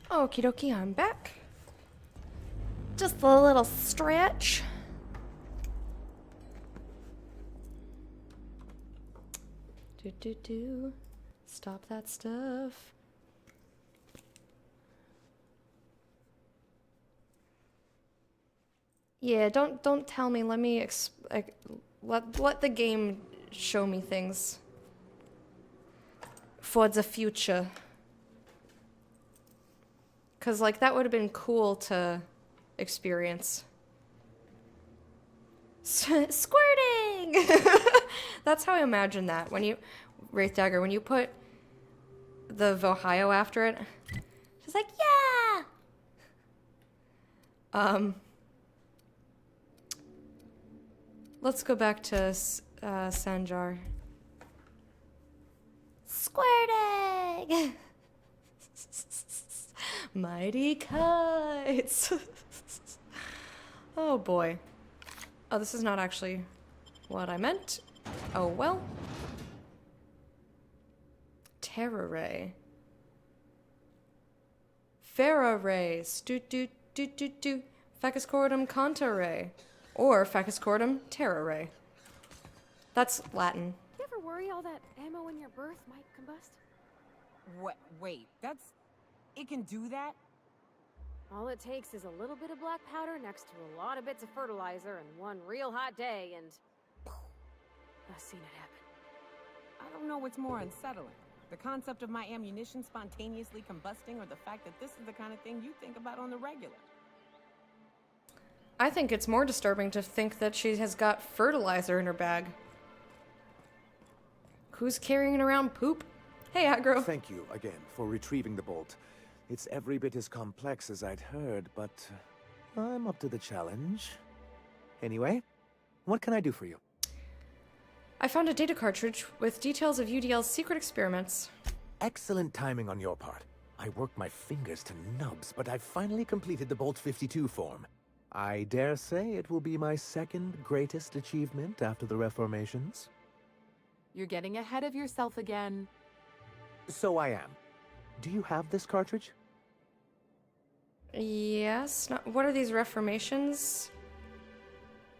Okie dokie, I'm back. Just a little stretch. Do. Stop that stuff. Yeah, don't tell me. Let me let the game show me things for the future. Cause like that would have been cool to experience. Squirting! That's how I imagine that. When you, Wraith Dagger, when you put the Vohio after it, she's like, yeah! Let's go back to Sanjar. Squirting! Mighty kites! Oh boy. Oh, this is not actually what I meant. Oh well. Terror Ray. Farah Ray. Facus Cordum Conta Ray. Or Facus Cordum Terror Ray. That's Latin. You ever worry all that ammo in your berth might combust? Wait, that's... It can do that? All it takes is a little bit of black powder next to a lot of bits of fertilizer and one real hot day and... I've seen it happen. I don't know what's more unsettling. The concept of my ammunition spontaneously combusting, or the fact that this is the kind of thing you think about on the regular. I think it's more disturbing to think that she has got fertilizer in her bag. Who's carrying around poop? Hey, Aggro. Thank you again for retrieving the bolt. It's every bit as complex as I'd heard, but I'm up to the challenge. Anyway, what can I do for you? I found a data cartridge with details of UDL's secret experiments. Excellent timing on your part. I worked my fingers to nubs, but I've finally completed the Bolt 52 form. I dare say it will be my second greatest achievement after the Reformations. You're getting ahead of yourself again. So I am. Do you have this cartridge? Yes. What are these reformations?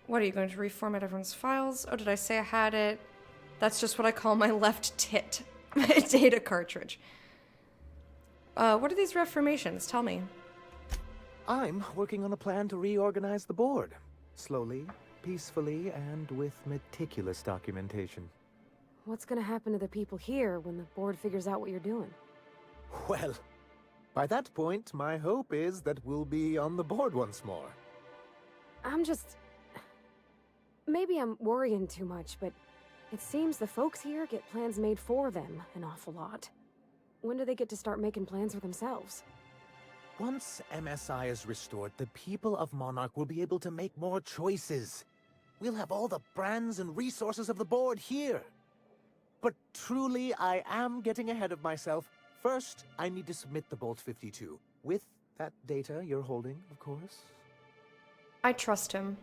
What, are you going to reformat everyone's files? Oh, did I say I had it? That's just what I call my left tit. My data cartridge. What are these reformations? Tell me. I'm working on a plan to reorganize the board. Slowly, peacefully, and with meticulous documentation. What's gonna happen to the people here when the board figures out what you're doing? Well, by that point, my hope is that we'll be on the board once more. I'm just... Maybe I'm worrying too much, but it seems the folks here get plans made for them an awful lot. When do they get to start making plans for themselves? Once MSI is restored, the people of Monarch will be able to make more choices. We'll have all the brands and resources of the board here. But truly, I am getting ahead of myself. First, I need to submit the Bolt 52. With that data you're holding, of course. I trust him.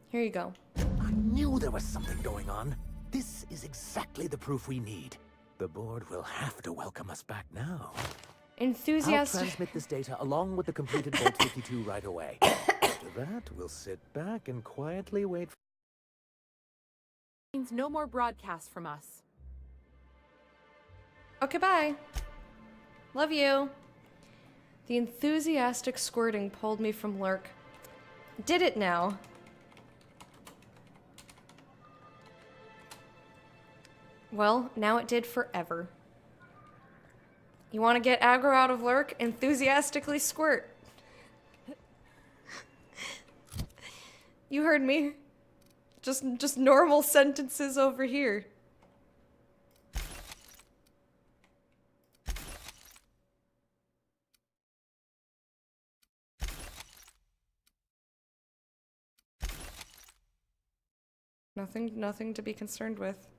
Here you go. I knew there was something going on. This is exactly the proof we need. The board will have to welcome us back now. Enthusiastic. I'll transmit this data along with the completed Bolt 52 right away. After that, we'll sit back and quietly wait for... Means no more broadcasts from us. Okay, bye. Love you. The enthusiastic squirting pulled me from Lurk. Did it now. Well, now it did forever. You want to get aggro out of Lurk? Enthusiastically squirt. You heard me. Just normal sentences over here. Nothing to be concerned with.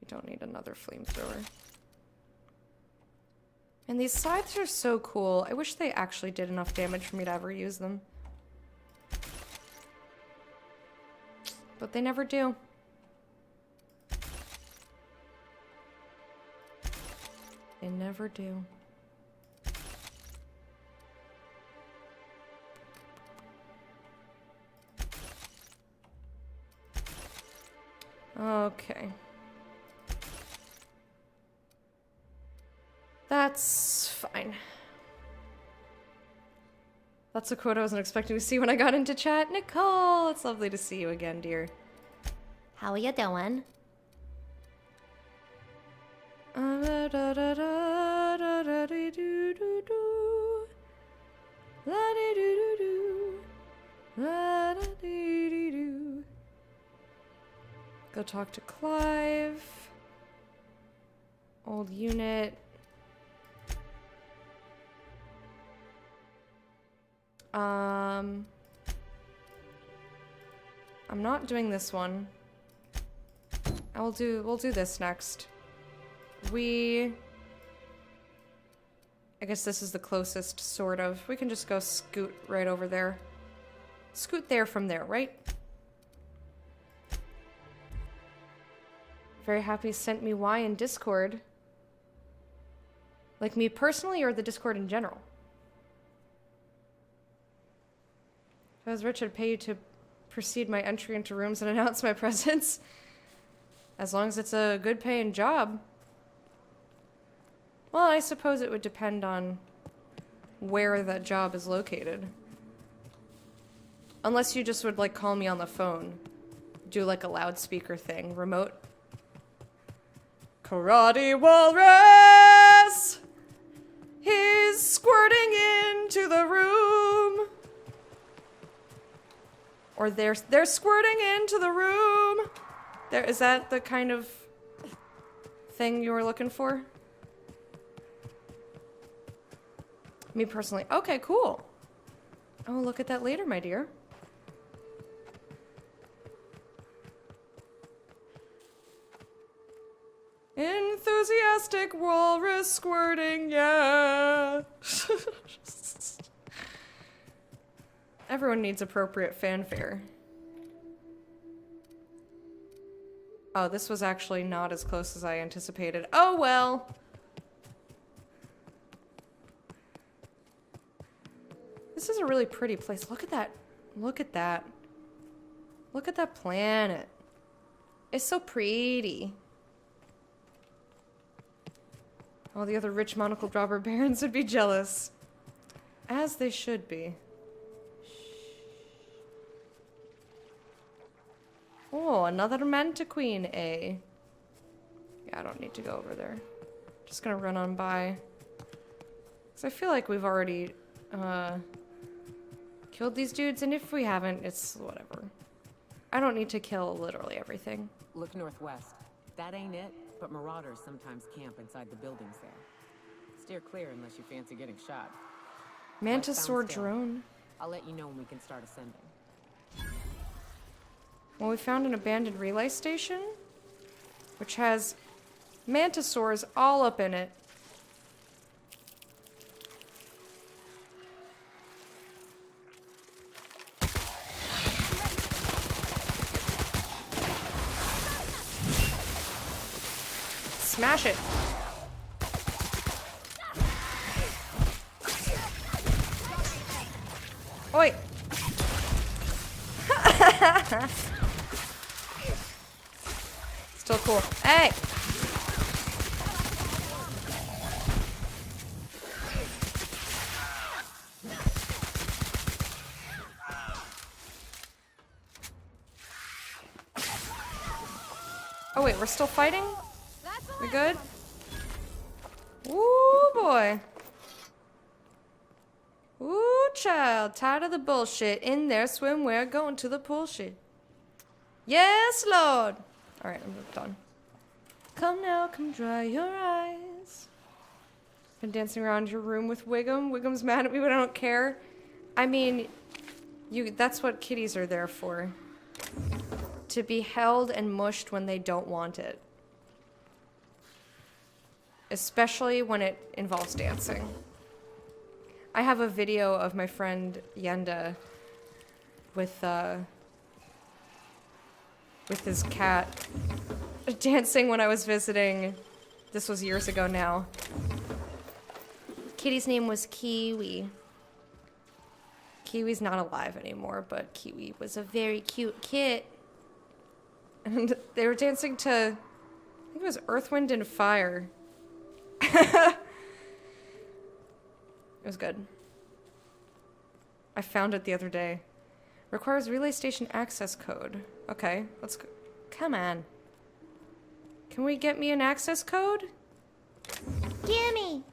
We don't need another flamethrower. And these scythes are so cool. I wish they actually did enough damage for me to ever use them. But they never do. They never do. Okay. That's fine. That's a quote I wasn't expecting to see when I got into chat. Nicole, it's lovely to see you again, dear. How are you doing? Go talk to Clive. Old unit. I'm not doing this one. We'll do this next. I guess this is the closest, sort of. We can just go scoot right over there. Scoot there from there, right? Very happy sent me Y in Discord. Like me personally or the Discord in general? If I was rich, I'd pay you to precede my entry into rooms and announce my presence. As long as it's a good paying job. Well, I suppose it would depend on where that job is located. Unless you just would, like, call me on the phone. Do, like, a loudspeaker thing. Remote. Karate Walrus! He's squirting into the room! Or they're squirting into the room! Is that the kind of thing you were looking for? Me personally. Okay, cool. Oh, look at that later, my dear. Enthusiastic walrus squirting, yeah. Everyone needs appropriate fanfare. Oh, this was actually not as close as I anticipated. Oh, well. This is a really pretty place. Look at that. Look at that. Look at that planet. It's so pretty. All the other rich monocle dropper barons would be jealous. As they should be. Oh, another Mantiqueen, eh? Yeah, I don't need to go over there. Just gonna run on by. Because I feel like we've already, killed these dudes, and if we haven't, it's whatever. I don't need to kill literally everything. Look northwest. That ain't it, but marauders sometimes camp inside the buildings there. Steer clear unless you fancy getting shot. Mantisaur drone. I'll let you know when we can start ascending. Well, we found an abandoned relay station, which has mantisaurs all up in it. Smash it. Oi. Still cool. Hey. Oh wait, we're still fighting? We good? Ooh, boy. Ooh, child. Tired of the bullshit. In there, swimwear, going to the pool shit. Yes, Lord. Alright, I'm done. Come now, come dry your eyes. Been dancing around your room with Wiggum. Wiggum's mad at me, but I don't care. I mean, that's what kitties are there for. To be held and mushed when they don't want it. Especially when it involves dancing. I have a video of my friend Yenda with his cat dancing when I was visiting This was years ago now. Kitty's name was Kiwi. Kiwi's not alive anymore, but Kiwi was a very cute kit. And they were dancing to, I think it was Earth, Wind, and Fire. It was good. I found it the other day. Requires relay station access code. Okay, let's go. Come on. Can we get me an access code? Gimme!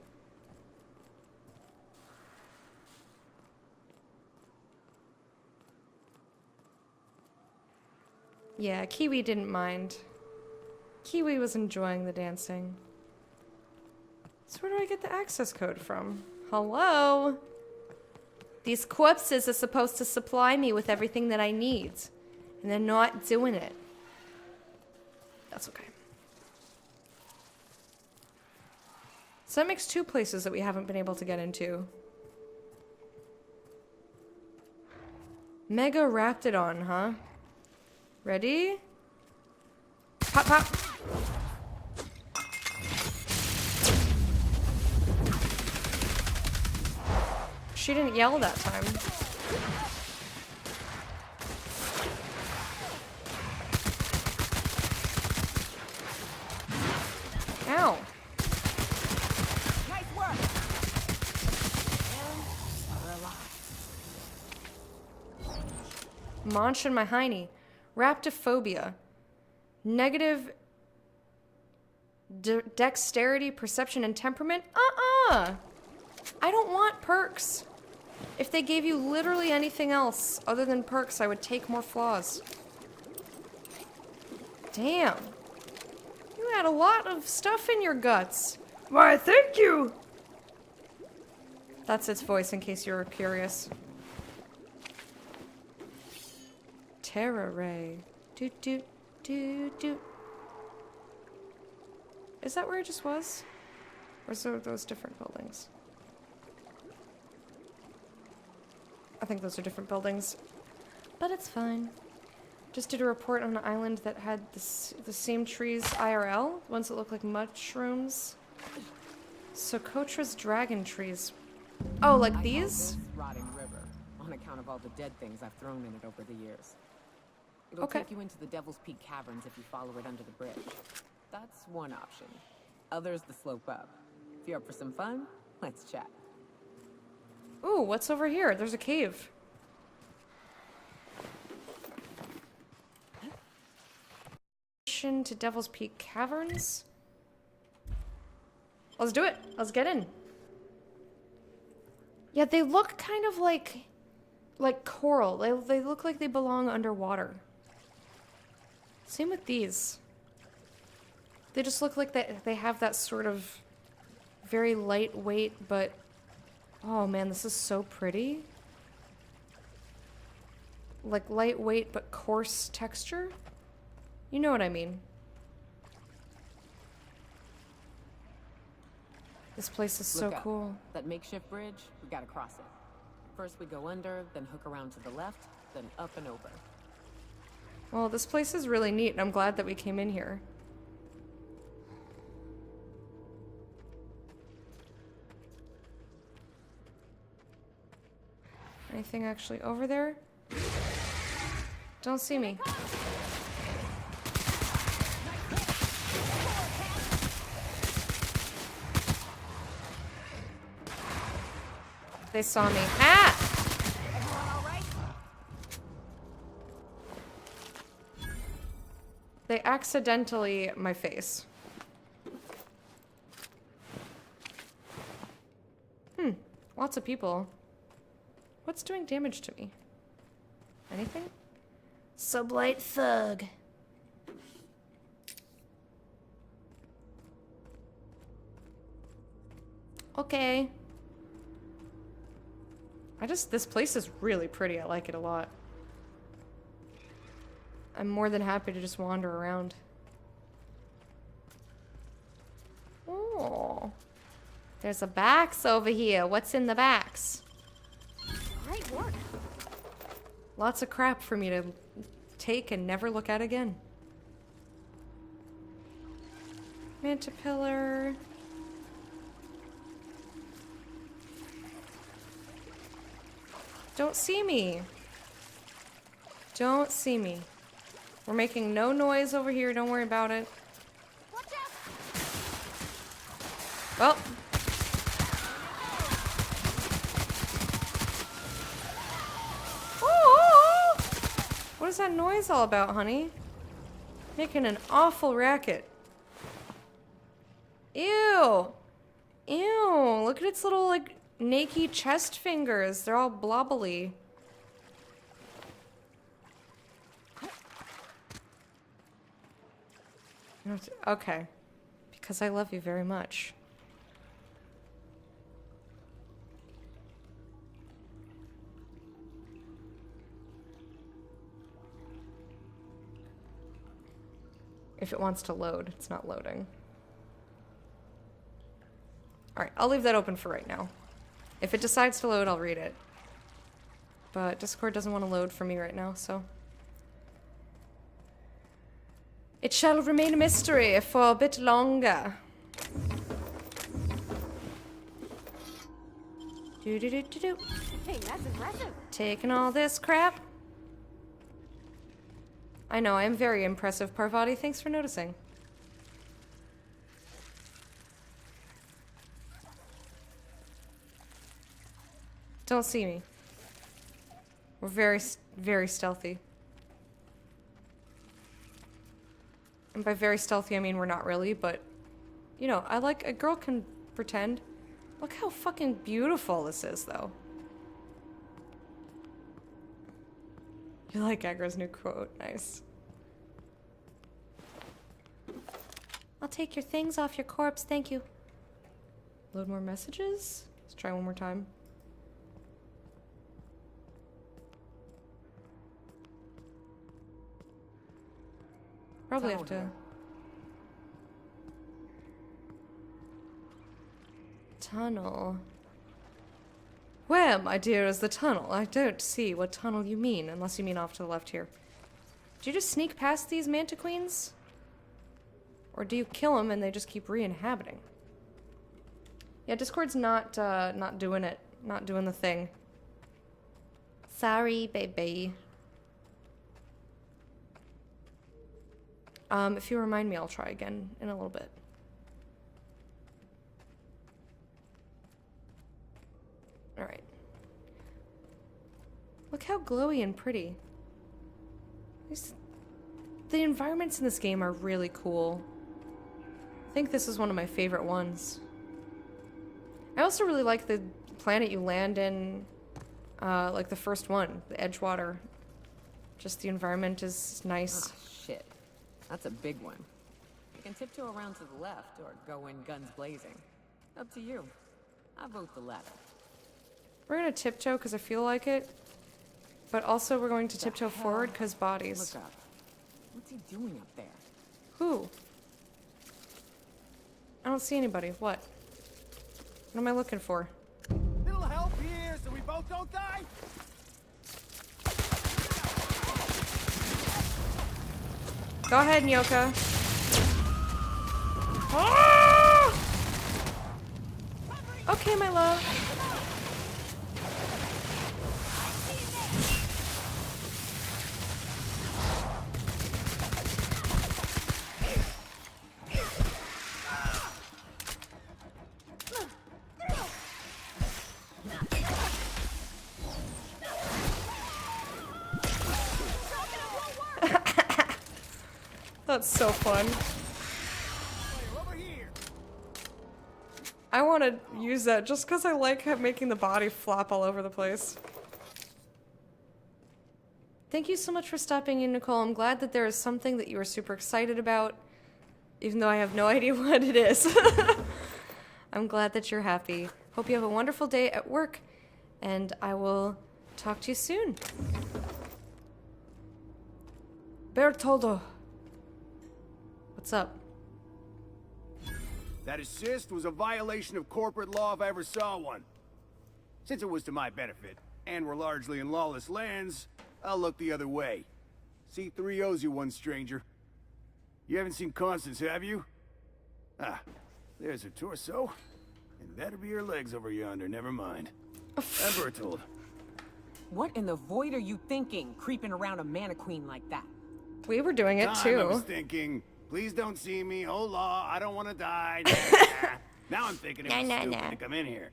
Yeah, Kiwi didn't mind. Kiwi was enjoying the dancing. So where do I get the access code from? Hello? These corpses are supposed to supply me with everything that I need. And they're not doing it. That's okay. So that makes 2 places that we haven't been able to get into. Mega Raptidon, huh? Ready? Pop, pop. She didn't yell that time. Ow. Nice work. Monch and my hiney. Raptophobia. Negative dexterity, perception, and temperament? I don't want perks. If they gave you literally anything else other than perks, I would take more flaws. Damn. You had a lot of stuff in your guts. Why, thank you! That's its voice, in case you were curious. Terra Ray. Doot doot doot doot. Is that where I just was? Or are those different buildings? I think those are different buildings. But it's fine. Just did a report on an island that had the same trees IRL, ones that look like mushrooms. Socotra's dragon trees. Oh, like I call these? this Rotting River, on account of all the dead things I've thrown in it over the years. It'll Okay. take you into the Devil's Peak Caverns if you follow it under the bridge. That's one option. Others the slope up. If you're up for some fun, let's chat. Ooh, what's over here? There's a cave. To Devil's Peak Caverns. Let's do it. Let's get in. Yeah, they look kind of like coral. They look like they belong underwater. Same with these. They just look like they have that sort of very lightweight, but oh man, this is so pretty. Like lightweight but coarse texture. You know what I mean. This place is so Look up. cool. That makeshift bridge, we gotta cross it. First we go under, then hook around to the left, then up and over. Well, this place is really neat, and I'm glad that we came in here. Anything actually over there? Don't see me. They saw me. Ah! They accidentally my face. Lots of people. What's doing damage to me? Anything? Sublight Thug. Okay. This place is really pretty. I like it a lot. I'm more than happy to just wander around. Oh. There's a box over here. What's in the box? Great work. Lots of crap for me to take and never look at again. Mantipillar. Don't see me. Don't see me. We're making no noise over here. Don't worry about it. Well. Oh! What is that noise all about, honey? Making an awful racket. Ew. Ew. Look at its little, like, naked chest fingers. They're all blobbly. Okay. Because I love you very much. If it wants to load, it's not loading. Alright, I'll leave that open for right now. If it decides to load, I'll read it. But Discord doesn't want to load for me right now, so... It shall remain a mystery for a bit longer. Do-do-do-do-do. Hey, that's impressive. Taking all this crap. I know, I am very impressive, Parvati. Thanks for noticing. Don't see me. We're very, very stealthy. And by very stealthy, I mean we're not really, but... You know, I like... A girl can pretend. Look how fucking beautiful this is, though. You like Aggro's new quote. Nice. I'll take your things off your corpse, thank you. Load more messages? Let's try one more time. Probably have to... Tunnel. Where, my dear, is the tunnel? I don't see what tunnel you mean, unless you mean off to the left here. Did you just sneak past these Mantiqueens? Or do you kill them and they just keep re-inhabiting? Yeah, Discord's not doing it. Not doing the thing. Sorry, baby. If you remind me, I'll try again in a little bit. Alright. Look how glowy and pretty. The environments in this game are really cool. I think this is one of my favorite ones. I also really like the planet you land in, like the first one, the Edgewater. Just the environment is nice. Oh, shit. That's a big one. You can tiptoe around to the left or go in guns blazing. Up to you. I vote the latter. We're gonna tiptoe because I feel like it, but also we're going to tiptoe forward because bodies. Look up. What's he doing up there? Who? I don't see anybody. What? What am I looking for? Little help here so we both don't die? Go ahead, Nyoka. Ah! Okay, my love. That's so fun. I want to use that just because I like making the body flop all over the place. Thank you so much for stopping in, Nicole. I'm glad that there is something that you are super excited about, even though I have no idea what it is. I'm glad that you're happy. Hope you have a wonderful day at work, and I will talk to you soon. Bertoldo. What's up? That assist was a violation of corporate law if I ever saw one. Since it was to my benefit, and we're largely in lawless lands, I'll look the other way. C3 owes you one, stranger. You haven't seen Constance, have you? Ah, there's her torso. And that'll be her legs over yonder, never mind. Bertold. What in the void are you thinking, creeping around a mannequin like that? We were doing it I was too. thinking, please don't see me. Hola, I don't want to die. Now I'm thinking it was stupid to come in here.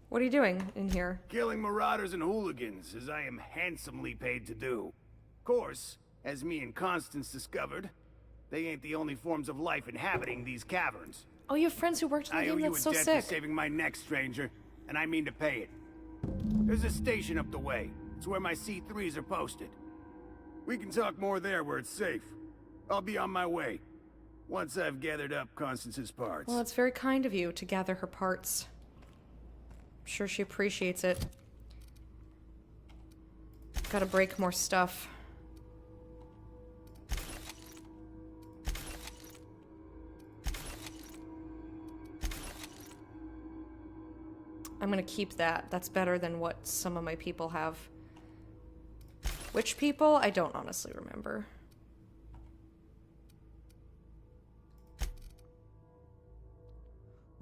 What are you doing in here? Killing marauders and hooligans, as I am handsomely paid to do. Of course, as me and Constance discovered, they ain't the only forms of life inhabiting these caverns. Oh, you have friends who worked in the I owe game? you a That's so debt sick. for saving my neck, stranger, and I mean to pay it. There's a station up the way. It's where my C3s are posted. We can talk more there where it's safe. I'll be on my way, once I've gathered up Constance's parts. Well, it's very kind of you to gather her parts. I'm sure she appreciates it. Gotta break more stuff. I'm gonna keep that. That's better than what some of my people have. Which people? I don't honestly remember.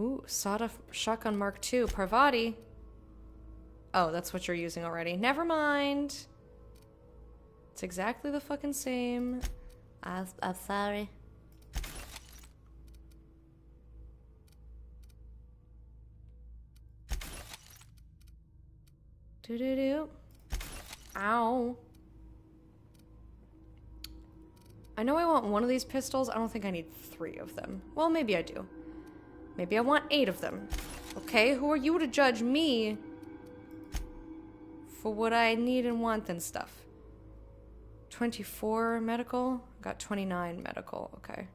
Ooh, Sada Shotgun Mark II. Parvati. Oh, that's what you're using already. Never mind. It's exactly the fucking same. I'm sorry. Do-do-do. Ow. I know I want one of these pistols. I don't think I need 3 of them. Well, maybe I do. Maybe I want 8 of them. Okay, who are you to judge me for what I need and want and stuff? 24 medical? Got 29 medical. Okay.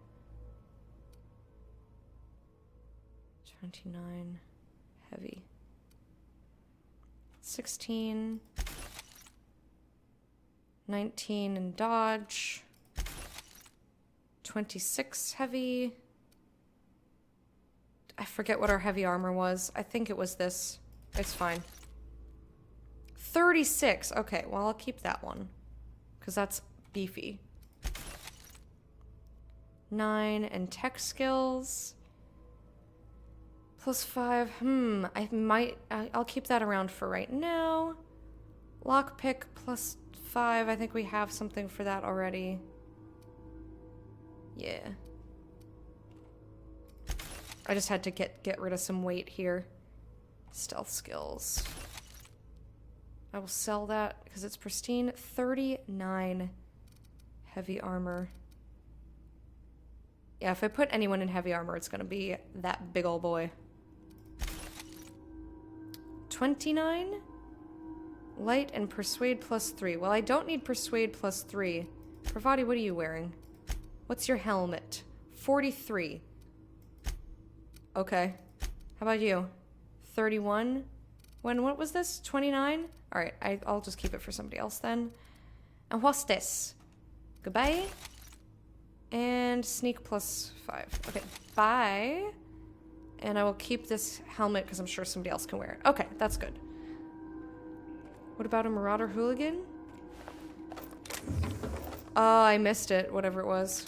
29 heavy. 16. 19 in dodge. 26 heavy. I forget what our heavy armor was. I think it was this. It's fine. 36. Okay, well, I'll keep that one. Because that's beefy. 9 and tech skills. +5. I'll keep that around for right now. Lockpick +5. I think we have something for that already. Yeah. I just had to get rid of some weight here. Stealth skills. I will sell that because it's pristine. 39 heavy armor. Yeah, if I put anyone in heavy armor, it's gonna be that big ol' boy. 29? Light and persuade +3. Well, I don't need persuade +3. Pravati, what are you wearing? What's your helmet? 43. Okay. How about you? 31? What was this? 29? Alright, I'll just keep it for somebody else then. And what's this? Goodbye. And sneak +5. Okay, bye. And I will keep this helmet because I'm sure somebody else can wear it. Okay, that's good. What about a Marauder Hooligan? Oh, I missed it, whatever it was.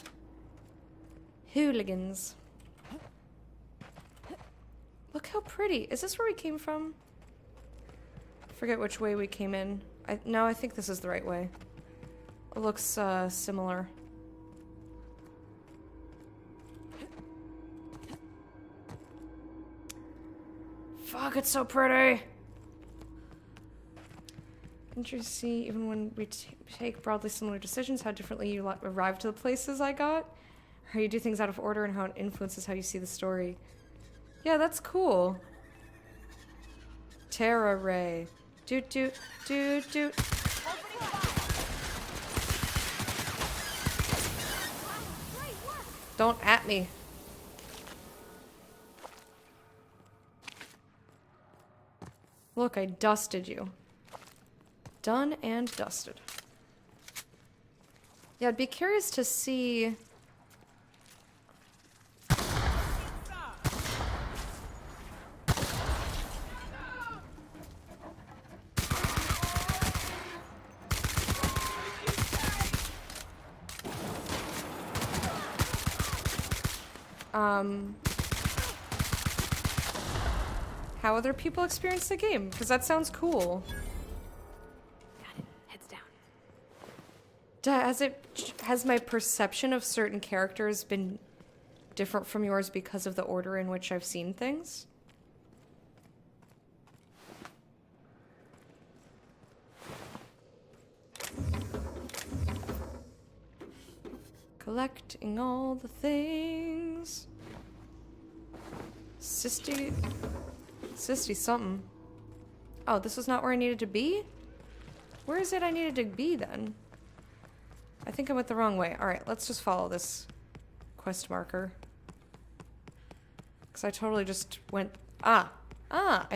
Hooligans. Look how pretty. Is this where we came from? I forget which way we came in. No, I think this is the right way. It looks similar. Fuck, it's so pretty. Didn't you see, even when we take broadly similar decisions, how differently you arrive to the places I got? How you do things out of order and how it influences how you see the story. Yeah, that's cool. Terra Ray. Doot doot doot doot. Don't at me. Look, I dusted you. Done and dusted. Yeah, I'd be curious to see... how other people experience the game, because that sounds cool. Got it. Heads down. Has my perception of certain characters been different from yours because of the order in which I've seen things? Collecting all the things. Sisty something. Oh, this was not where I needed to be? Where is it I needed to be then? I think I went the wrong way. Alright, let's just follow this quest marker. Because I totally just went... I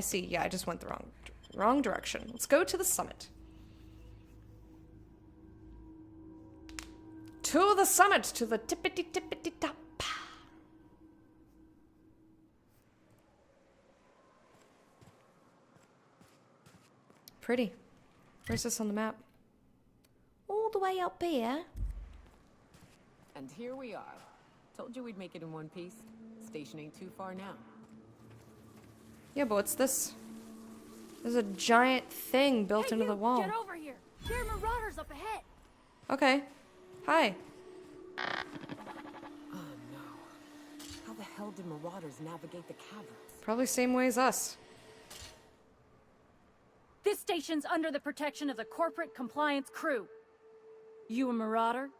see. Yeah, I just went the wrong direction. Let's go to the summit. To the summit! To the tippity top. Pretty. Where's this on the map? All the way up here. And here we are. Told you we'd make it in one piece. Station ain't too far now. Yeah, but what's this? There's a giant thing built into the wall. Get over here! There are marauders up ahead! Okay. Hi. Oh no. How the hell did marauders navigate the caverns? Probably same way as us. This station's under the protection of the corporate compliance crew. You a marauder?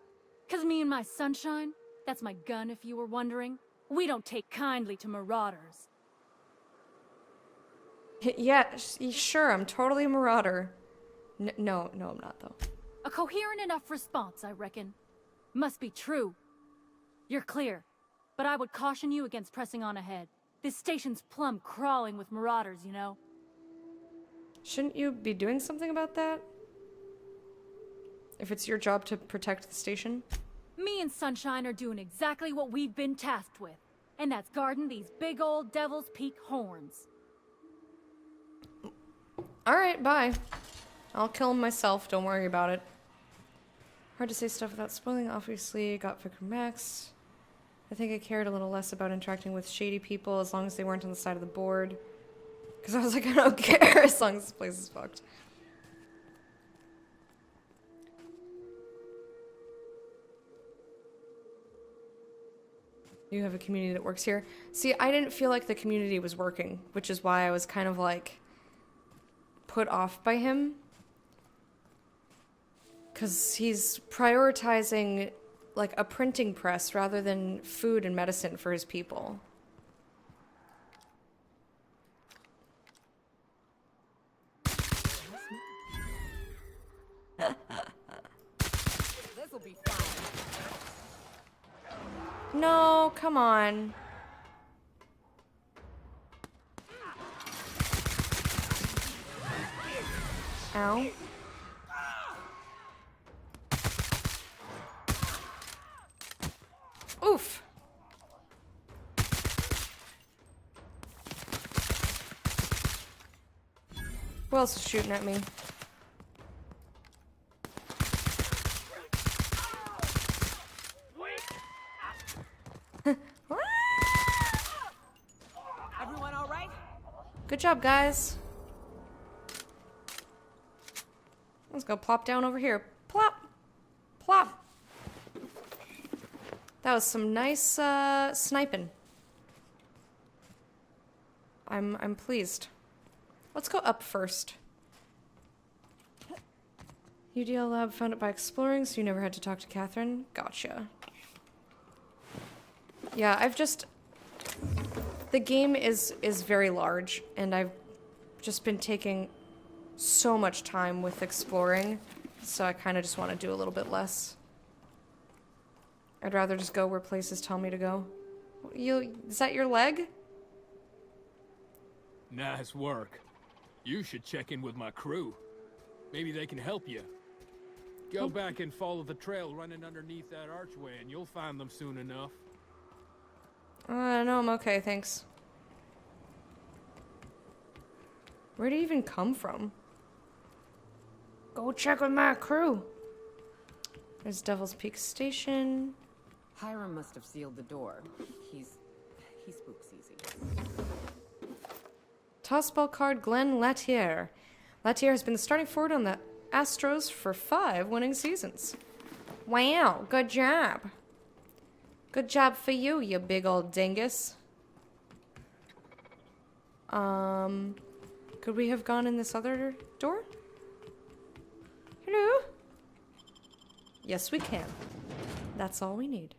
'Cause me and my sunshine, that's my gun if you were wondering, we don't take kindly to marauders. Yeah, sure, I'm totally a marauder. No, I'm not, though. A coherent enough response, I reckon. Must be true. You're clear, but I would caution you against pressing on ahead. This station's plumb crawling with marauders, you know. Shouldn't you be doing something about that? If it's your job to protect the station? Me and Sunshine are doing exactly what we've been tasked with, and that's guarding these big old Devil's Peak horns. Alright, bye. I'll kill him myself, don't worry about it. Hard to say stuff without spoiling, obviously. Got Vicar Max. I think I cared a little less about interacting with shady people as long as they weren't on the side of the board. Because I was like, I don't care as long as this place is fucked. You have a community that works here. See, I didn't feel like the community was working, which is why I was kind of like put off by him. Because he's prioritizing like a printing press rather than food and medicine for his people. This'll be fun. No, come on. Ow. Oof. Who else is shooting at me? Everyone all right? Good job, guys. Let's go plop down over here. Plop. Plop. That was some nice sniping. I'm pleased. Let's go up first. UDL lab found it by exploring, so you never had to talk to Catherine. Gotcha. Yeah, I've just... The game is very large, and I've just been taking so much time with exploring, so I kind of just want to do a little bit less. I'd rather just go where places tell me to go. Is that your leg? Nice work. You should check in with my crew. Maybe they can help you. Go back and follow the trail running underneath that archway, and you'll find them soon enough. No, I'm okay, thanks. Where'd he even come from? Go check with my crew. There's Devil's Peak Station. Hiram must have sealed the door. He's he spooks easy. Toss ball card Glenn Latier. Latier has been the starting forward on the Astros for 5 winning seasons. Wow, good job. Good job for you, you big old dingus. Could we have gone in this other door? Hello? Yes, we can. That's all we need.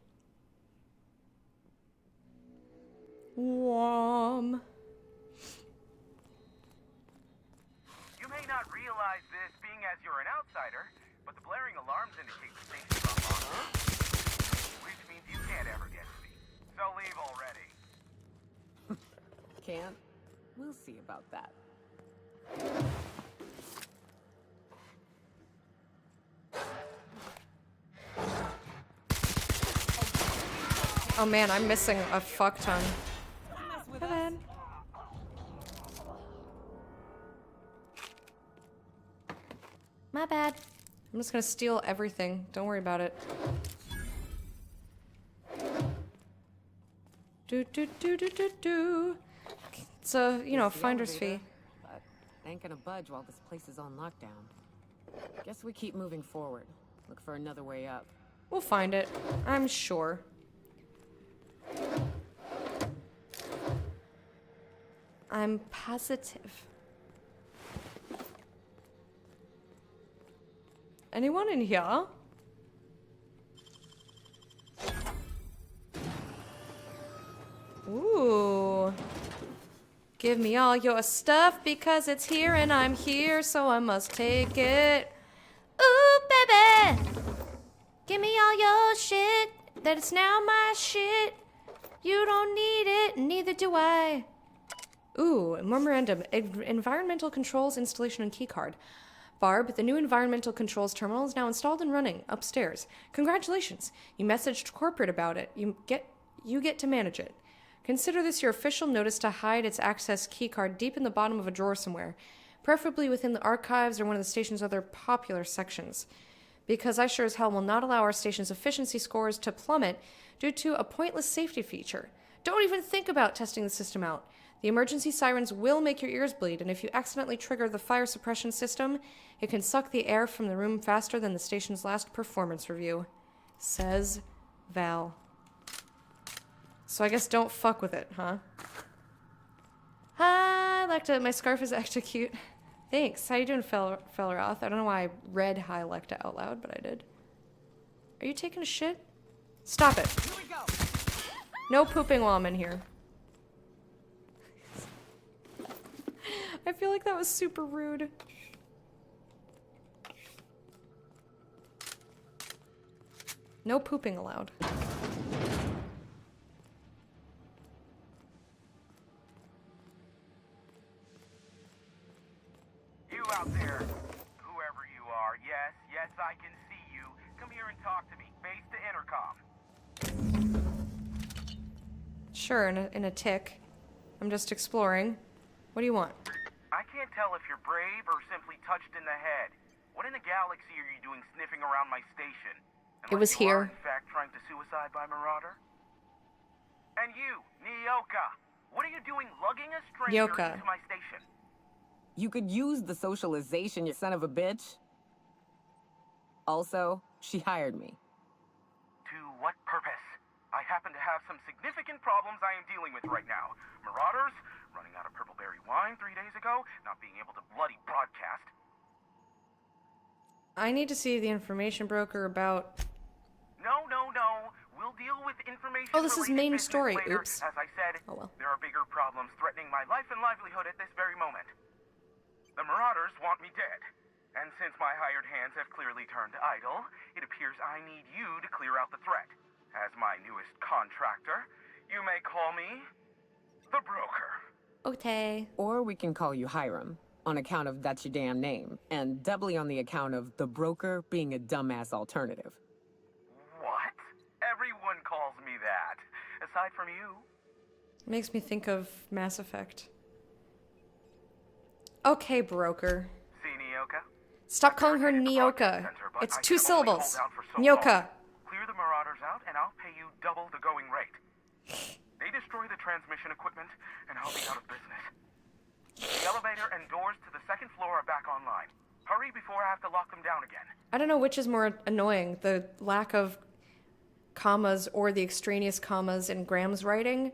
Wom. You may not realize this, being as you're an outsider, but the blaring alarms indicate the station's online. Which means you can't ever get to me. So leave already. Can't? We'll see about that. Oh man, I'm missing a fuck ton. Come on. My bad. I'm just gonna steal everything. Don't worry about it. Do. It's a, you know, It's the finder's elevator, fee. But ain't gonna budge while this place is on lockdown. Guess we keep moving forward. Look for another way up. We'll find it. I'm sure. I'm positive. Anyone in here? Ooh. Give me all your stuff because it's here and I'm here, so I must take it. Ooh, baby. Give me all your shit, that it's now my shit. You don't need it, neither do I. Ooh, memorandum. Environmental controls installation and keycard. Barb, the new environmental controls terminal is now installed and running upstairs. Congratulations. You messaged corporate about it. You get to manage it. Consider this your official notice to hide its access keycard deep in the bottom of a drawer somewhere, preferably within the archives or one of the station's other popular sections. Because I sure as hell will not allow our station's efficiency scores to plummet due to a pointless safety feature. Don't even think about testing the system out. The emergency sirens will make your ears bleed, and if you accidentally trigger the fire suppression system, it can suck the air from the room faster than the station's last performance review. Says Val. So I guess don't fuck with it, huh? Hi, Lecta. My scarf is extra cute. Thanks. How you doing, Felleroth? I don't know why I read Hi Lecta out loud, but I did. Are you taking a shit? Stop it. Here we go. No pooping while I'm in here. I feel like that was super rude. No pooping allowed. You out there, whoever you are, yes, I can see you. Come here and talk to me. Base to intercom. Sure, in a tick. I'm just exploring. What do you want? I can't tell if you're brave or simply touched in the head. What in the galaxy are you doing sniffing around my station? It was you are, here. in fact, trying to suicide by Marauder? And you, Nyoka, what are you doing lugging a stranger Nyoka. into my station? You could use the socialization, you son of a bitch. Also, she hired me. To what purpose? I happen to have some significant problems I am dealing with right now. Marauders, running out of purple-berry wine 3 days ago, not being able to bloody broadcast. I need to see the information broker about... No. We'll deal with information. Oh, this is main story. Later. Oops. As I said, Oh well. there are bigger problems threatening my life and livelihood at this very moment. The Marauders want me dead. And since my hired hands have clearly turned idle, it appears I need you to clear out the threat. As my newest contractor, you may call me the Broker. Okay. Or we can call you Hiram, on account of that's your damn name, and doubly on the account of the broker being a dumbass alternative. What? Everyone calls me that. Aside from you. Makes me think of Mass Effect. Okay, broker. See, Nyoka? Stop calling her Nyoka. It's 2 syllables. Nyoka. Clear the Marauders out, and I'll pay you double the going rate. They destroy the transmission equipment, and I'll be out of business. The elevator and doors to the second floor are back online. Hurry before I have to lock them down again. I don't know which is more annoying, the lack of commas or the extraneous commas in Graham's writing,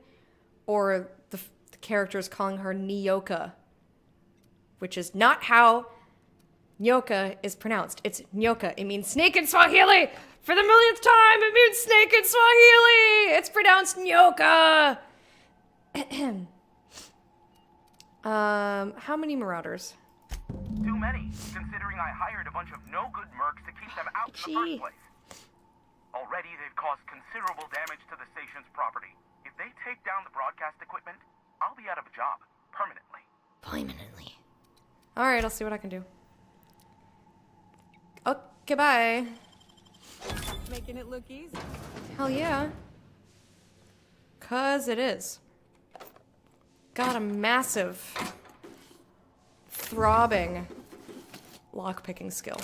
or the characters calling her Nyoka, which is not how Nyoka is pronounced. It's Nyoka. It means snake in Swahili. For the millionth time, it means snake in Swahili. It's pronounced Nyoka. How many Marauders? Too many, considering I hired a bunch of no-good mercs to keep them out in the first place. Already, they've caused considerable damage to the station's property. If they take down the broadcast equipment, I'll be out of a job. Permanently. Permanently. Alright, I'll see what I can do. Okay, bye. Making it look easy. Hell yeah. 'Cause it is. Got a massive, throbbing lockpicking skill.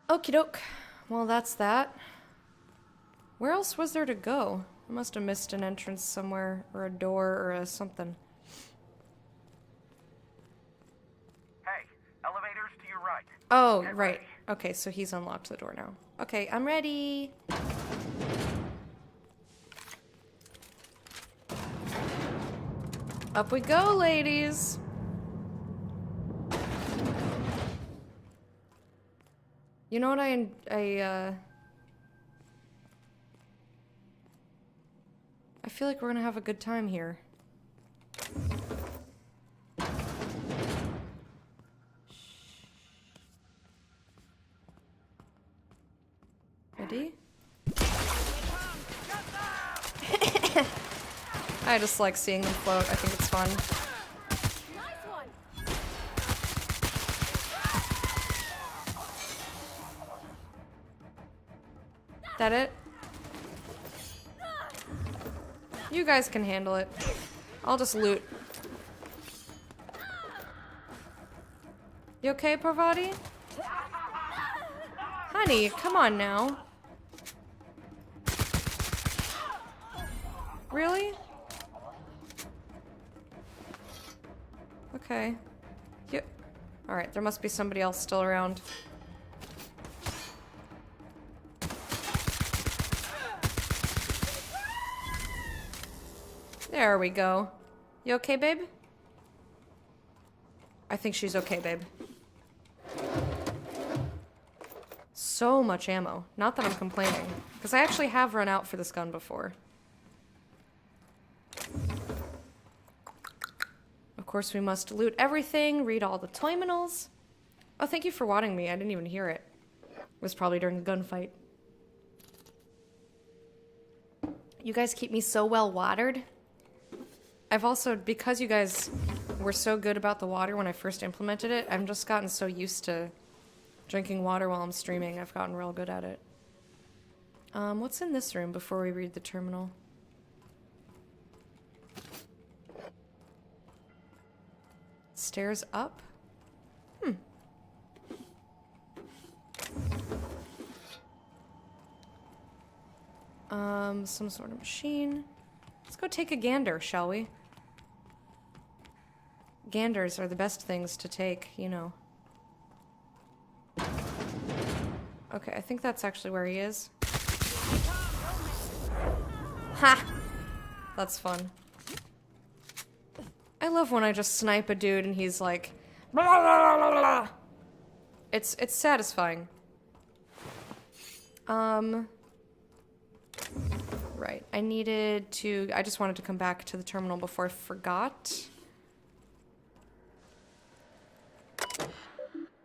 Okie doke. Well, that's that. Where else was there to go? I must have missed an entrance somewhere, or a door, or a something. Hey, elevators to your right. Oh, Get right. ready. Okay, so he's unlocked the door now. Okay, I'm ready. Up we go, ladies. You know what I feel like we're gonna have a good time here. Ready? I just like seeing them float. I think it's fun. That it? You guys can handle it. I'll just loot. You okay, Parvati? Honey, come on now. Really? Okay. Alright, there must be somebody else still around. There we go. You okay, babe? I think she's okay, babe. So much ammo. Not that I'm complaining, because I actually have run out for this gun before. Of course, we must loot everything, read all the terminals. Oh, thank you for wadding me. I didn't even hear it. It was probably during a gunfight. You guys keep me so well watered. I've also, because you guys were so good about the water when I first implemented it, I've just gotten so used to drinking water while I'm streaming. I've gotten real good at it. What's in this room before we read the terminal? Stairs up? Some sort of machine. Let's go take a gander, shall we? Ganders are the best things to take, you know. Okay, I think that's actually where he is. Ha! That's fun. I love when I just snipe a dude and he's like... Blah, blah, blah, blah. It's satisfying. Right, I just wanted to come back to the terminal before I forgot.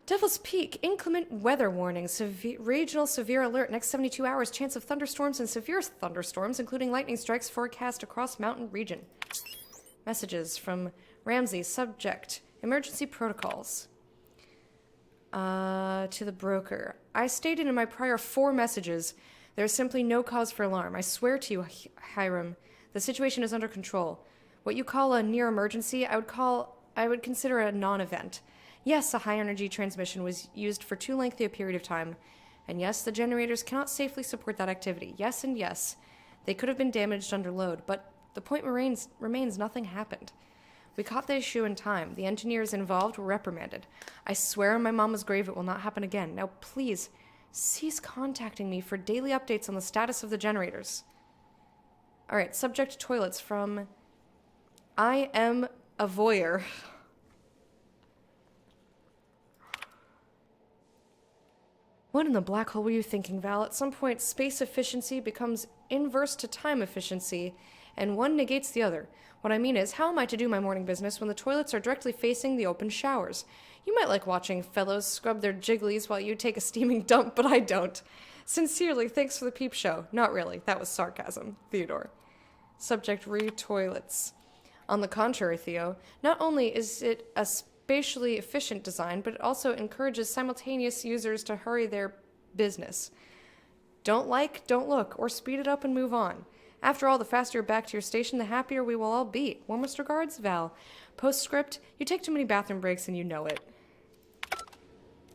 Devil's Peak, inclement weather warning, regional severe alert, next 72 hours, chance of thunderstorms and severe thunderstorms, including lightning strikes forecast across mountain region. Messages from Ramsey, subject, emergency protocols. To the broker. I stated in my prior 4 messages, there is simply no cause for alarm. I swear to you, Hiram, the situation is under control. What you call a near emergency, I would call I would consider a non-event. Yes, a high-energy transmission was used for too lengthy a period of time, and yes, the generators cannot safely support that activity. Yes and yes. They could have been damaged under load, but the point remains nothing happened. We caught the issue in time. The engineers involved were reprimanded. I swear on my mama's grave it will not happen again. Now please, cease contacting me for daily updates on the status of the generators. Alright, subject toilets from I am a voyeur. What in the black hole were you thinking, Val? At some point, space efficiency becomes inverse to time efficiency, and one negates the other. What I mean is, how am I to do my morning business when the toilets are directly facing the open showers? You might like watching fellows scrub their jigglies while you take a steaming dump, but I don't. Sincerely, thanks for the peep show. Not really. That was sarcasm. Theodore. Subject re-toilets. On the contrary, Theo, not only is it a spatially efficient design, but it also encourages simultaneous users to hurry their business. Don't like, don't look, or speed it up and move on. After all, the faster you're back to your station, the happier we will all be. Warmest regards, Val. Postscript, you take too many bathroom breaks and you know it.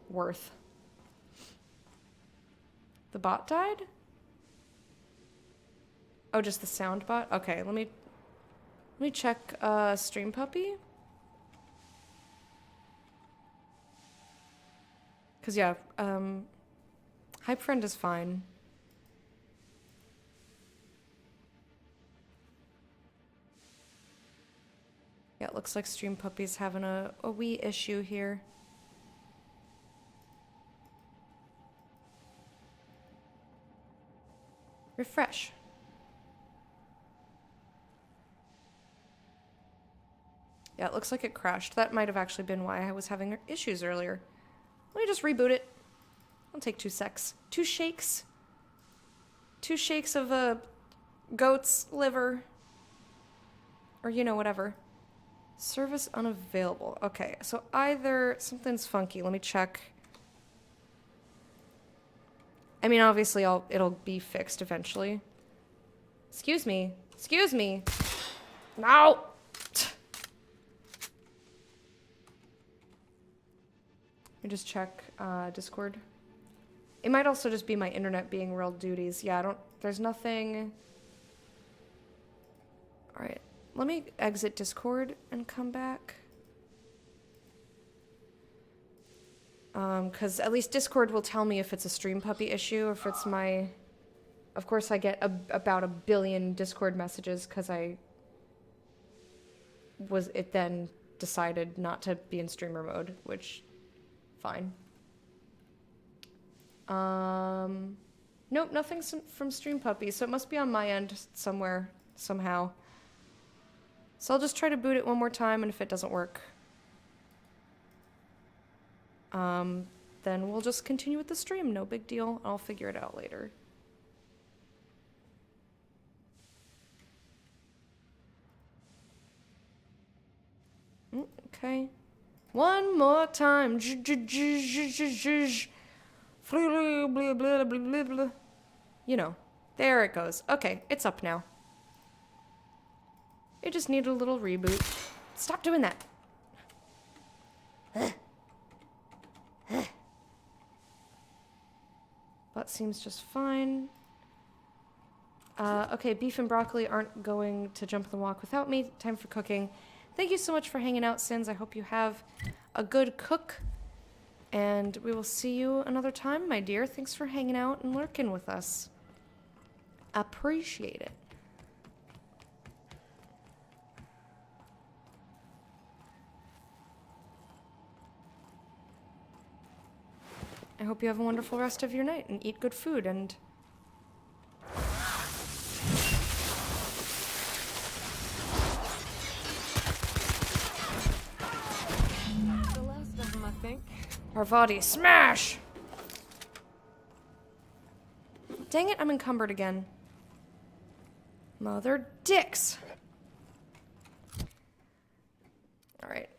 Worth. The bot died? Oh, just the sound bot? Okay, let me check Stream Puppy. Cause yeah, Hype Friend is fine. Yeah, it looks like Stream Puppy's having a wee issue here. Refresh. Yeah, it looks like it crashed. That might have actually been why I was having issues earlier. Let me just reboot it. It'll take 2 secs. 2 shakes. 2 shakes of a goat's liver. Or, you know, whatever. Service unavailable. Okay, so either something's funky. Let me check. I mean, obviously, it'll be fixed eventually. Excuse me. Excuse me. No! Let me just check Discord. It might also just be my internet being real duties. Yeah, there's nothing. Alright, let me exit Discord and come back. Because at least Discord will tell me if it's a Stream Puppy issue, if it's my... Of course, I get about 1 billion Discord messages because it then decided not to be in streamer mode, which... Fine. Nope, nothing from Stream Puppy, so it must be on my end somewhere, somehow. So I'll just try to boot it one more time, and if it doesn't work, then we'll just continue with the stream. No big deal. I'll figure it out later. Okay. One more time. You know. There it goes. Okay, it's up now. It just needed a little reboot. Stop doing that. That seems just fine. Okay, beef and broccoli aren't going to jump the walk without me. Time for cooking. Thank you so much for hanging out, Sins. I hope you have a good cook. And we will see you another time, my dear. Thanks for hanging out and lurking with us. Appreciate it. I hope you have a wonderful rest of your night and eat good food and... The last of them, I think. Parvati, smash! Dang it, I'm encumbered again. Mother dicks! Alright.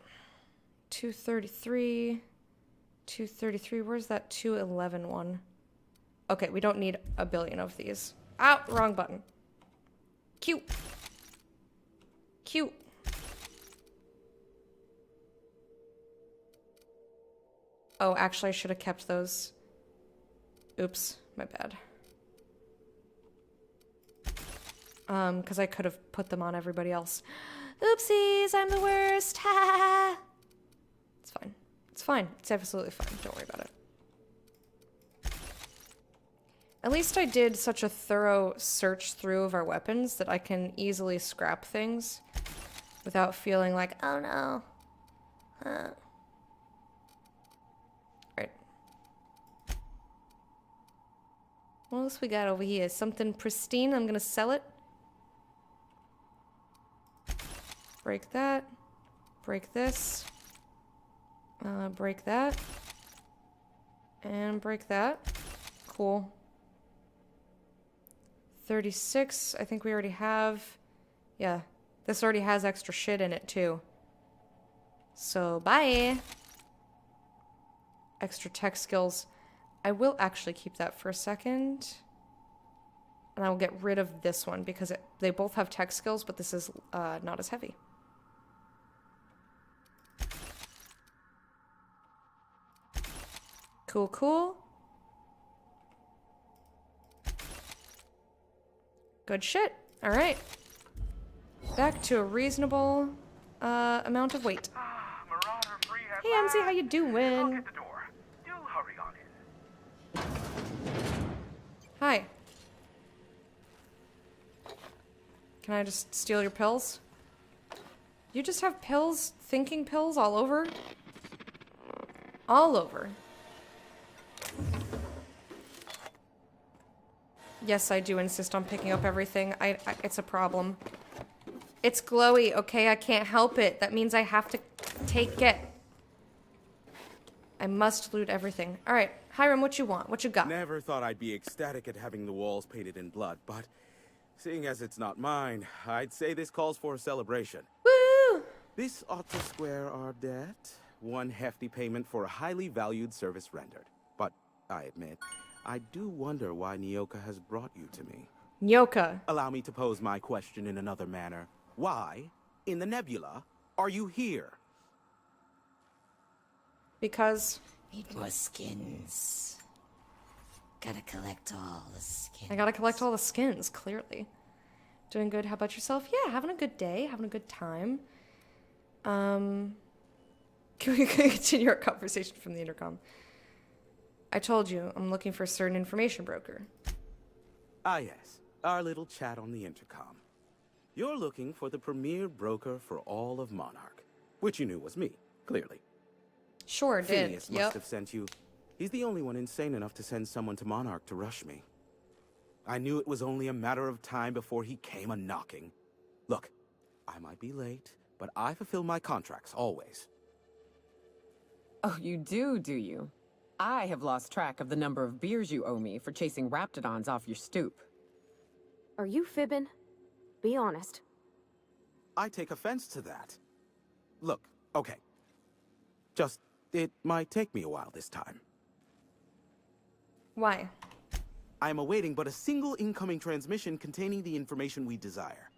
233... 233, where's that 211 one? Okay, we don't need 1 billion of these. Ow, wrong button. Q. Q. Oh, actually, I should have kept those. Oops, my bad. Because I could have put them on everybody else. Oopsies, I'm the worst. Ha ha ha. It's fine. It's fine. It's absolutely fine. Don't worry about it. At least I did such a thorough search through of our weapons that I can easily scrap things without feeling like, oh no. Right. What else we got over here? Something pristine. I'm gonna sell it. Break that. Break this. Break that. And break that. Cool. 36, I think we already have. Yeah, this already has extra shit in it too. So, bye. Extra tech skills. I will actually keep that for a second. And I will get rid of this one because they both have tech skills, but this is not as heavy. Cool, cool. Good shit. All right. Back to a reasonable amount of weight. Marauder free at Hey, MC, how you I'll doing? get the door. Do hurry on in. Hi. Can I just steal your pills? You just have pills, thinking pills all over? All over. Yes, I do insist on picking up everything. It's a problem. It's glowy, okay? I can't help it. That means I have to take it. I must loot everything. All right, Hiram, what you want? What you got? Never thought I'd be ecstatic at having the walls painted in blood, but seeing as it's not mine, I'd say this calls for a celebration. Woo! This ought to square our debt. One hefty payment for a highly valued service rendered. But I admit, I do wonder why Nyoka has brought you to me. Nyoka. Allow me to pose my question in another manner. Why, in the nebula, are you here? Because Need more skins. Gotta collect all the skins. I gotta collect all the skins, clearly. Doing good, how about yourself? Yeah, having a good day, having a good time. Can we continue our conversation from the intercom? I told you, I'm looking for a certain information broker. Ah yes, our little chat on the intercom. You're looking for the premier broker for all of Monarch, which you knew was me, clearly. Sure did, Phineas must have sent you. He's the only one insane enough to send someone to Monarch to rush me. I knew it was only a matter of time before he came a-knocking. Look, I might be late, but I fulfill my contracts, always. Oh, you do you? I have lost track of the number of beers you owe me for chasing Raptidons off your stoop. Are you fibbing? Be honest. I take offense to that. Look, okay. Just, it might take me a while this time. Why? I am awaiting but a single incoming transmission containing the information we desire.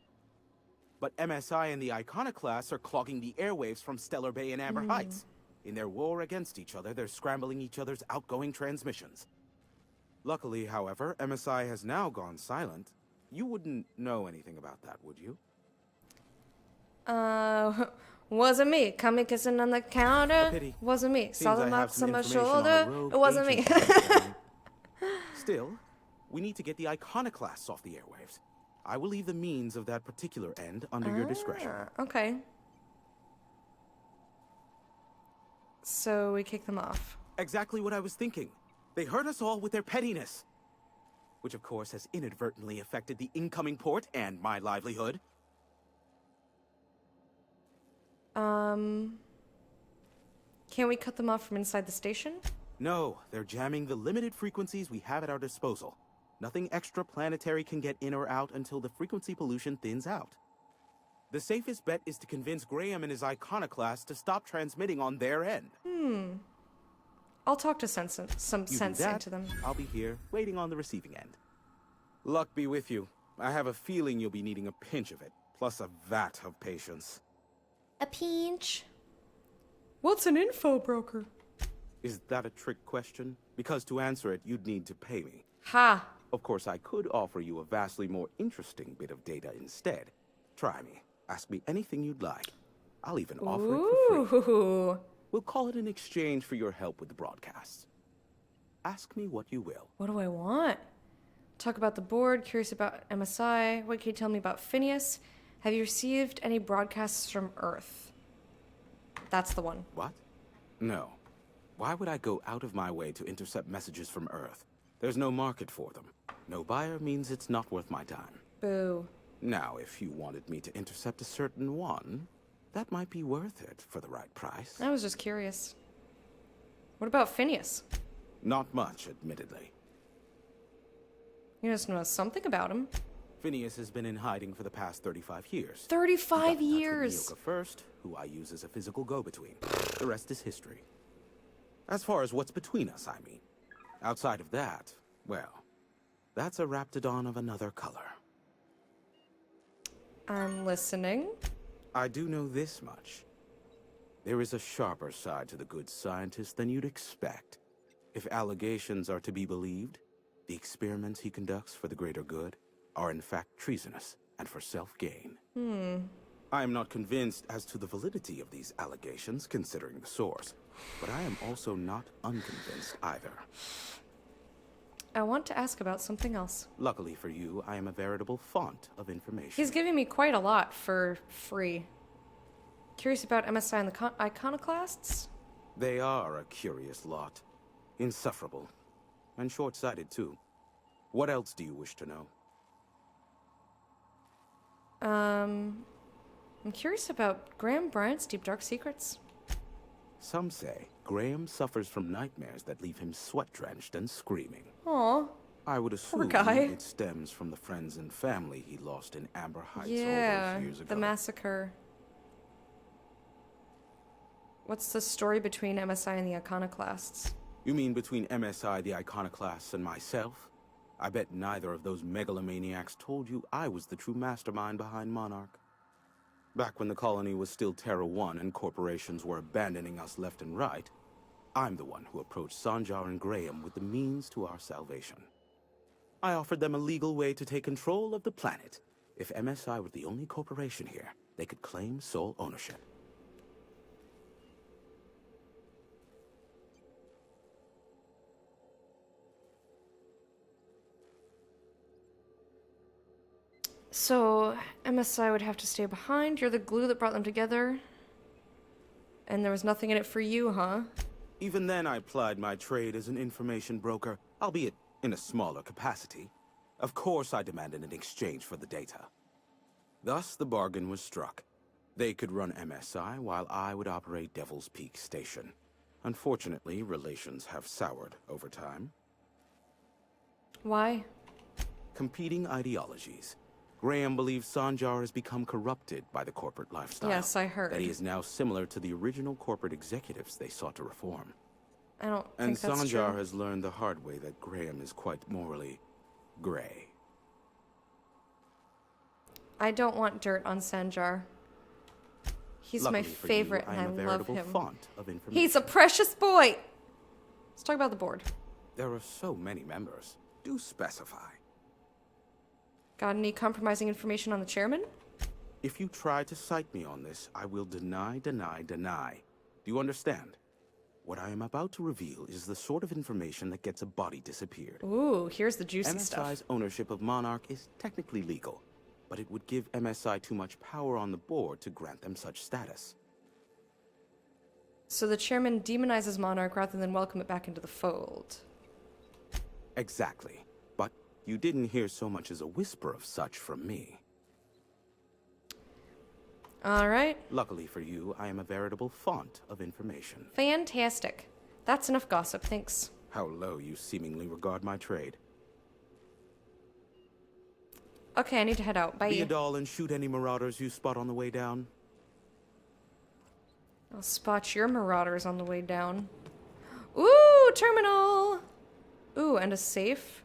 But MSI and the Iconoclasts are clogging the airwaves from Stellar Bay and Amber Heights. In their war against each other, they're scrambling each other's outgoing transmissions. Luckily, however, MSI has now gone silent. You wouldn't know anything about that, would you? Wasn't me. Coming kissing on the counter. Pity. Wasn't me. Seems Saw I the have marks some on my information on a shoulder. rogue It wasn't me. ancient. Still, we need to get the Iconoclasts off the airwaves. I will leave the means of that particular end under your discretion. Okay. So we kick them off. Exactly what I was thinking. They hurt us all with their pettiness. Which of course has inadvertently affected the incoming port and my livelihood. Can we cut them off from inside the station? No, they're jamming the limited frequencies we have at our disposal. Nothing extraplanetary can get in or out until the frequency pollution thins out. The safest bet is to convince Graham and his Iconoclast to stop transmitting on their end. I'll talk to some sense into them. I'll be here, waiting on the receiving end. Luck be with you. I have a feeling you'll be needing a pinch of it, plus a vat of patience. A pinch. What's an info broker? Is that a trick question? Because to answer it, you'd need to pay me. Ha! Of course, I could offer you a vastly more interesting bit of data instead. Try me. Ask me anything you'd like. I'll even offer it for free. Ooh. We'll call it an exchange for your help with the broadcasts. Ask me what you will. What do I want? Talk about the board, curious about MSI. What can you tell me about Phineas? Have you received any broadcasts from Earth? That's the one. What? No. Why would I go out of my way to intercept messages from Earth? There's no market for them. No buyer means it's not worth my time. Boo. Now, if you wanted me to intercept a certain one, that might be worth it for the right price. I was just curious. What about Phineas? Not much, admittedly. You just know something about him. Phineas has been in hiding for the past 35 years. 35 years! Nyoka first, who I use as a physical go-between. The rest is history. As far as what's between us, I mean. Outside of that, well, that's a Raptidon of another color. I'm listening. I do know this much. There is a sharper side to the good scientist than you'd expect. If allegations are to be believed, the experiments he conducts for the greater good are in fact treasonous and for self-gain. I am not convinced as to the validity of these allegations, considering the source, but I am also not unconvinced either. I want to ask about something else. Luckily for you, I am a veritable font of information. He's giving me quite a lot for free. Curious about MSI and the Iconoclasts? They are a curious lot. Insufferable. And short-sighted, too. What else do you wish to know? I'm curious about Graham Bryant's deep dark secrets. Some say Graham suffers from nightmares that leave him sweat-drenched and screaming. Aw. I would assume guy. it stems from the friends and family he lost in Amber Heights all those years ago. The massacre. What's the story between MSI and the Iconoclasts? You mean between MSI, the Iconoclasts, and myself? I bet neither of those megalomaniacs told you I was the true mastermind behind Monarch. Back when the colony was still Terra 1 and corporations were abandoning us left and right, I'm the one who approached Sanjar and Graham with the means to our salvation. I offered them a legal way to take control of the planet. If MSI were the only corporation here, they could claim sole ownership. So, MSI would have to stay behind. You're the glue that brought them together. And there was nothing in it for you, huh? Even then, I plied my trade as an information broker, albeit in a smaller capacity. Of course, I demanded an exchange for the data. Thus, the bargain was struck. They could run MSI while I would operate Devil's Peak Station. Unfortunately, relations have soured over time. Why? Competing ideologies. Graham believes Sanjar has become corrupted by the corporate lifestyle. Yes, I heard. That he is now similar to the original corporate executives they sought to reform. I don't And think that's Sanjar true. has learned the hard way that Graham is quite morally gray. I don't want dirt on Sanjar. He's my Luckily for you, favorite, I and am a I love veritable him. font of information. He's a precious boy! Let's talk about the board. There are so many members. Do specify. Got any compromising information on the chairman? If you try to cite me on this, I will deny. Do you understand? What I am about to reveal is the sort of information that gets a body disappeared. Ooh, here's the juicy MSI's stuff. ownership of Monarch is technically legal, but it would give MSI too much power on the board to grant them such status. So the chairman demonizes Monarch rather than welcome it back into the fold. Exactly. But you didn't hear so much as a whisper of such from me. Alright. Luckily for you, I am a veritable font of information. Fantastic. That's enough gossip, thanks. How low you seemingly regard my trade. Okay, I need to head out. Bye. Be a doll and shoot any marauders you spot on the way down. I'll spot your marauders on the way down. Ooh, terminal! Ooh, and a safe.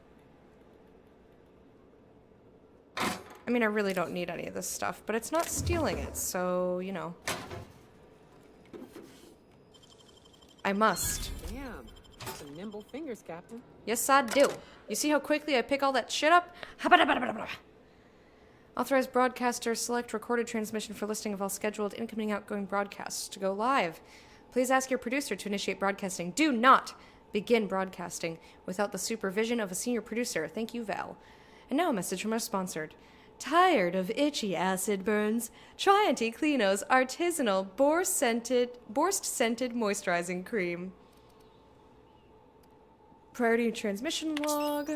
I mean, I really don't need any of this stuff, but it's not stealing it, so, you know. I must. Damn, Nimble fingers, Captain. Yes, I do. You see how quickly I pick all that shit up? Habadabadabadabada. Authorized broadcaster, select recorded transmission for listing of all scheduled incoming outgoing broadcasts to go live. Please ask your producer to initiate broadcasting. Do not begin broadcasting without the supervision of a senior producer. Thank you, Val. And now a message from our sponsored. Tired of itchy acid burns? Try Anti-Kleenos artisanal borscht-scented moisturizing cream. Priority transmission log.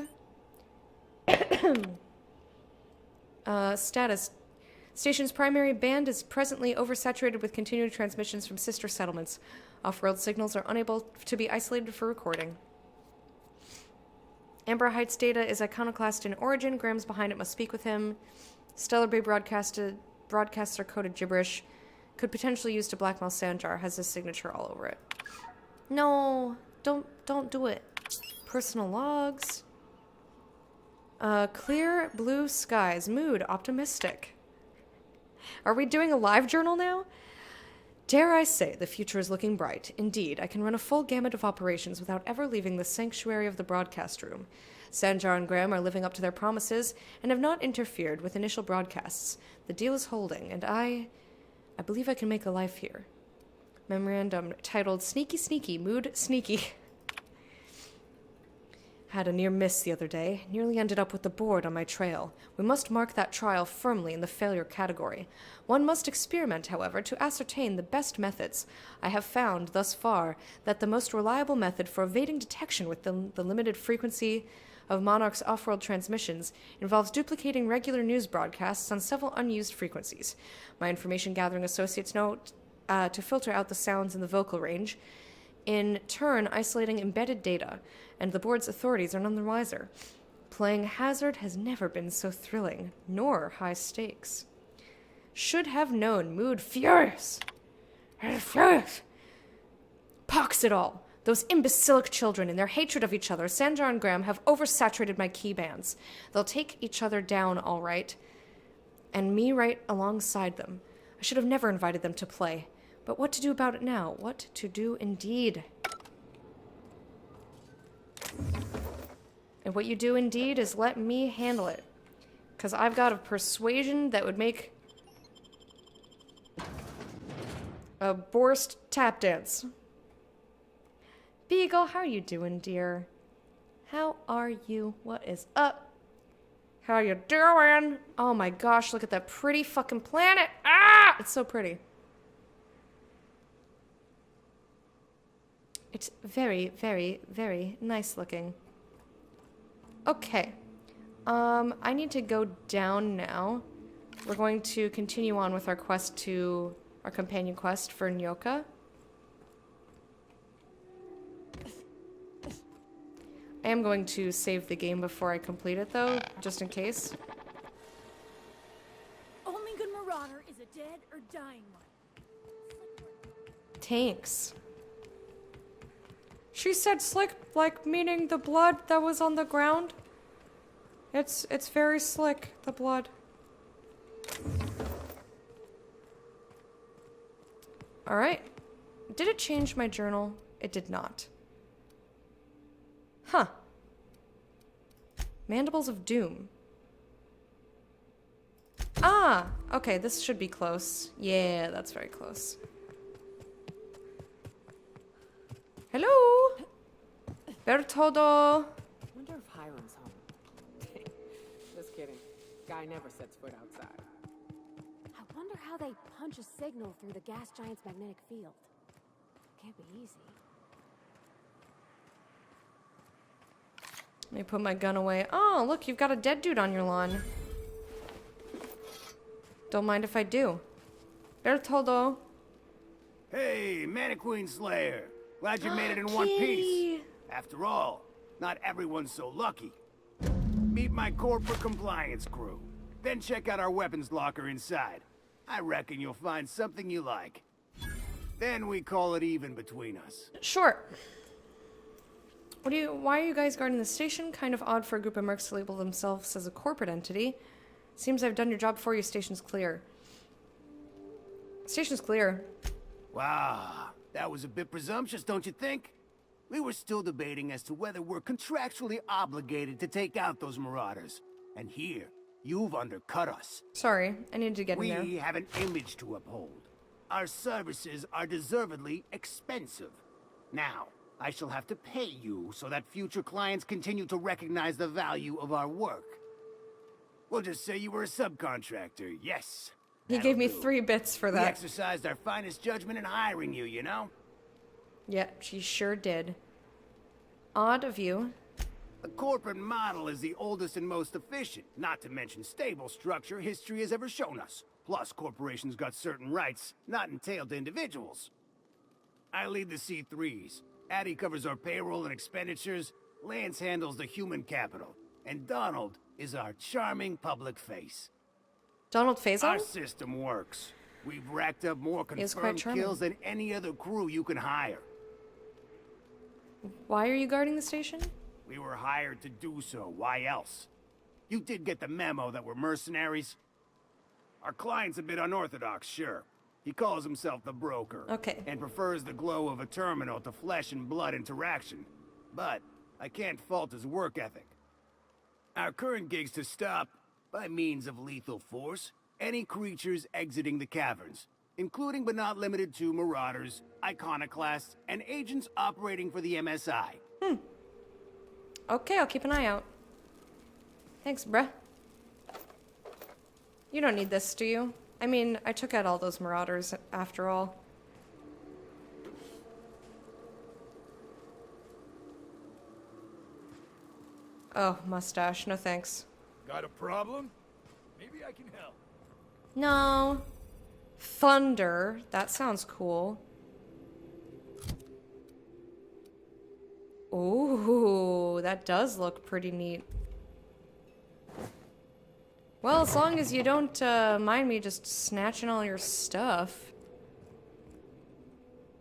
Status. Station's primary band is presently oversaturated with continued transmissions from sister settlements. Off-world signals are unable to be isolated for recording. Amber Heights data is iconoclast in origin. Graham's behind it, must speak with him. Stellar Bay broadcasts are coded gibberish. Could potentially use to blackmail Sanjar. Has his signature all over it. No, don't do it. Personal logs. Clear blue skies. Mood optimistic. Are we doing a live journal now? Dare I say, the future is looking bright. Indeed, I can run a full gamut of operations without ever leaving the sanctuary of the broadcast room. Sanjar and Graham are living up to their promises and have not interfered with initial broadcasts. The deal is holding, and I believe I can make a life here. Memorandum titled Sneaky Sneaky, Mood Sneaky. Had a near miss the other day. Nearly ended up with the board on my trail. We must mark that trial firmly in the failure category. One must experiment, however, to ascertain the best methods. I have found, thus far, that the most reliable method for evading detection with the limited frequency of Monarch's off-world transmissions involves duplicating regular news broadcasts on several unused frequencies. My information-gathering associates know to filter out the sounds in the vocal range, in turn isolating embedded data, and the board's authorities are none the wiser. Playing Hazard has never been so thrilling, nor high stakes. Should have known. Mood furious. Furious. Pox it all. Those imbecilic children and their hatred of each other, Sanjar and Graham, have oversaturated my key bands. They'll take each other down, all right. And me right alongside them. I should have never invited them to play. But what to do about it now? What to do indeed? And what you do indeed is let me handle it. Because I've got a persuasion that would make a Borscht tap dance. Beagle, how are you doing, dear? How are you? What is up? How you doing? Oh my gosh, look at that pretty fucking planet. Ah! It's so pretty. It's very, very, very nice looking. Okay. I need to go down now. We're going to continue on with our quest to... our companion quest for Nyoka. I am going to save the game before I complete it, though, just in case. Only good Marauder is a dead or dying one. Tanks. She said slick, like meaning the blood that was on the ground. It's very slick, the blood. Alright. Did it change my journal? It did not. Huh. Mandibles of Doom. Ah! Okay, this should be close. Yeah, that's very close. Hello? Bertoldo. Wonder if Hiram's home. Just kidding. Guy never sets foot outside. I wonder how they punch a signal through the gas giant's magnetic field. Can't be easy. Let me put my gun away. Oh, look, you've got a dead dude on your lawn. Don't mind if I do. Bertoldo. Hey, Mannequin Slayer. Glad you made it in one piece. After all, not everyone's so lucky. Meet my corporate compliance crew. Then check out our weapons locker inside. I reckon you'll find something you like. Then we call it even between us. Sure. Why are you guys guarding the station? Kind of odd for a group of mercs to label themselves as a corporate entity. Seems I've done your job for you. Station's clear. Station's clear. Wow, that was a bit presumptuous, don't you think? we were still debating as to whether we're contractually obligated to take out those marauders. And here, you've undercut us. Sorry, I needed to get in there. We have an image to uphold. Our services are deservedly expensive. Now, I shall have to pay you so that future clients continue to recognize the value of our work. We'll just say you were a subcontractor, yes. He gave me 3 bits for We that. exercised our finest judgment in hiring you, you know? Yeah, she sure did. Odd of you. The corporate model is the oldest and most efficient, not to mention stable structure history has ever shown us. Plus, corporations got certain rights not entailed to individuals. I lead the C3s. Addie covers our payroll and expenditures. Lance handles the human capital. And Donald is our charming public face. Donald Faison? Our system works. We've racked up more confirmed kills than any other crew you can hire. Why are you guarding the station? We were hired to do so. Why else? You did get the memo that we're mercenaries? Our client's a bit unorthodox, sure. He calls himself the broker. Okay. And prefers the glow of a terminal to flesh and blood interaction. But I can't fault his work ethic. Our current gig's to stop, by means of lethal force, any creatures exiting the caverns, including but not limited to marauders, iconoclasts, and agents operating for the MSI. Okay, I'll keep an eye out. Thanks, bruh. You don't need this, do you? I mean, I took out all those marauders, after all. Oh, mustache. No thanks. Got a problem? Maybe I can help. No. Thunder. That sounds cool. Ooh, that does look pretty neat. Well, as long as you don't mind me just snatching all your stuff.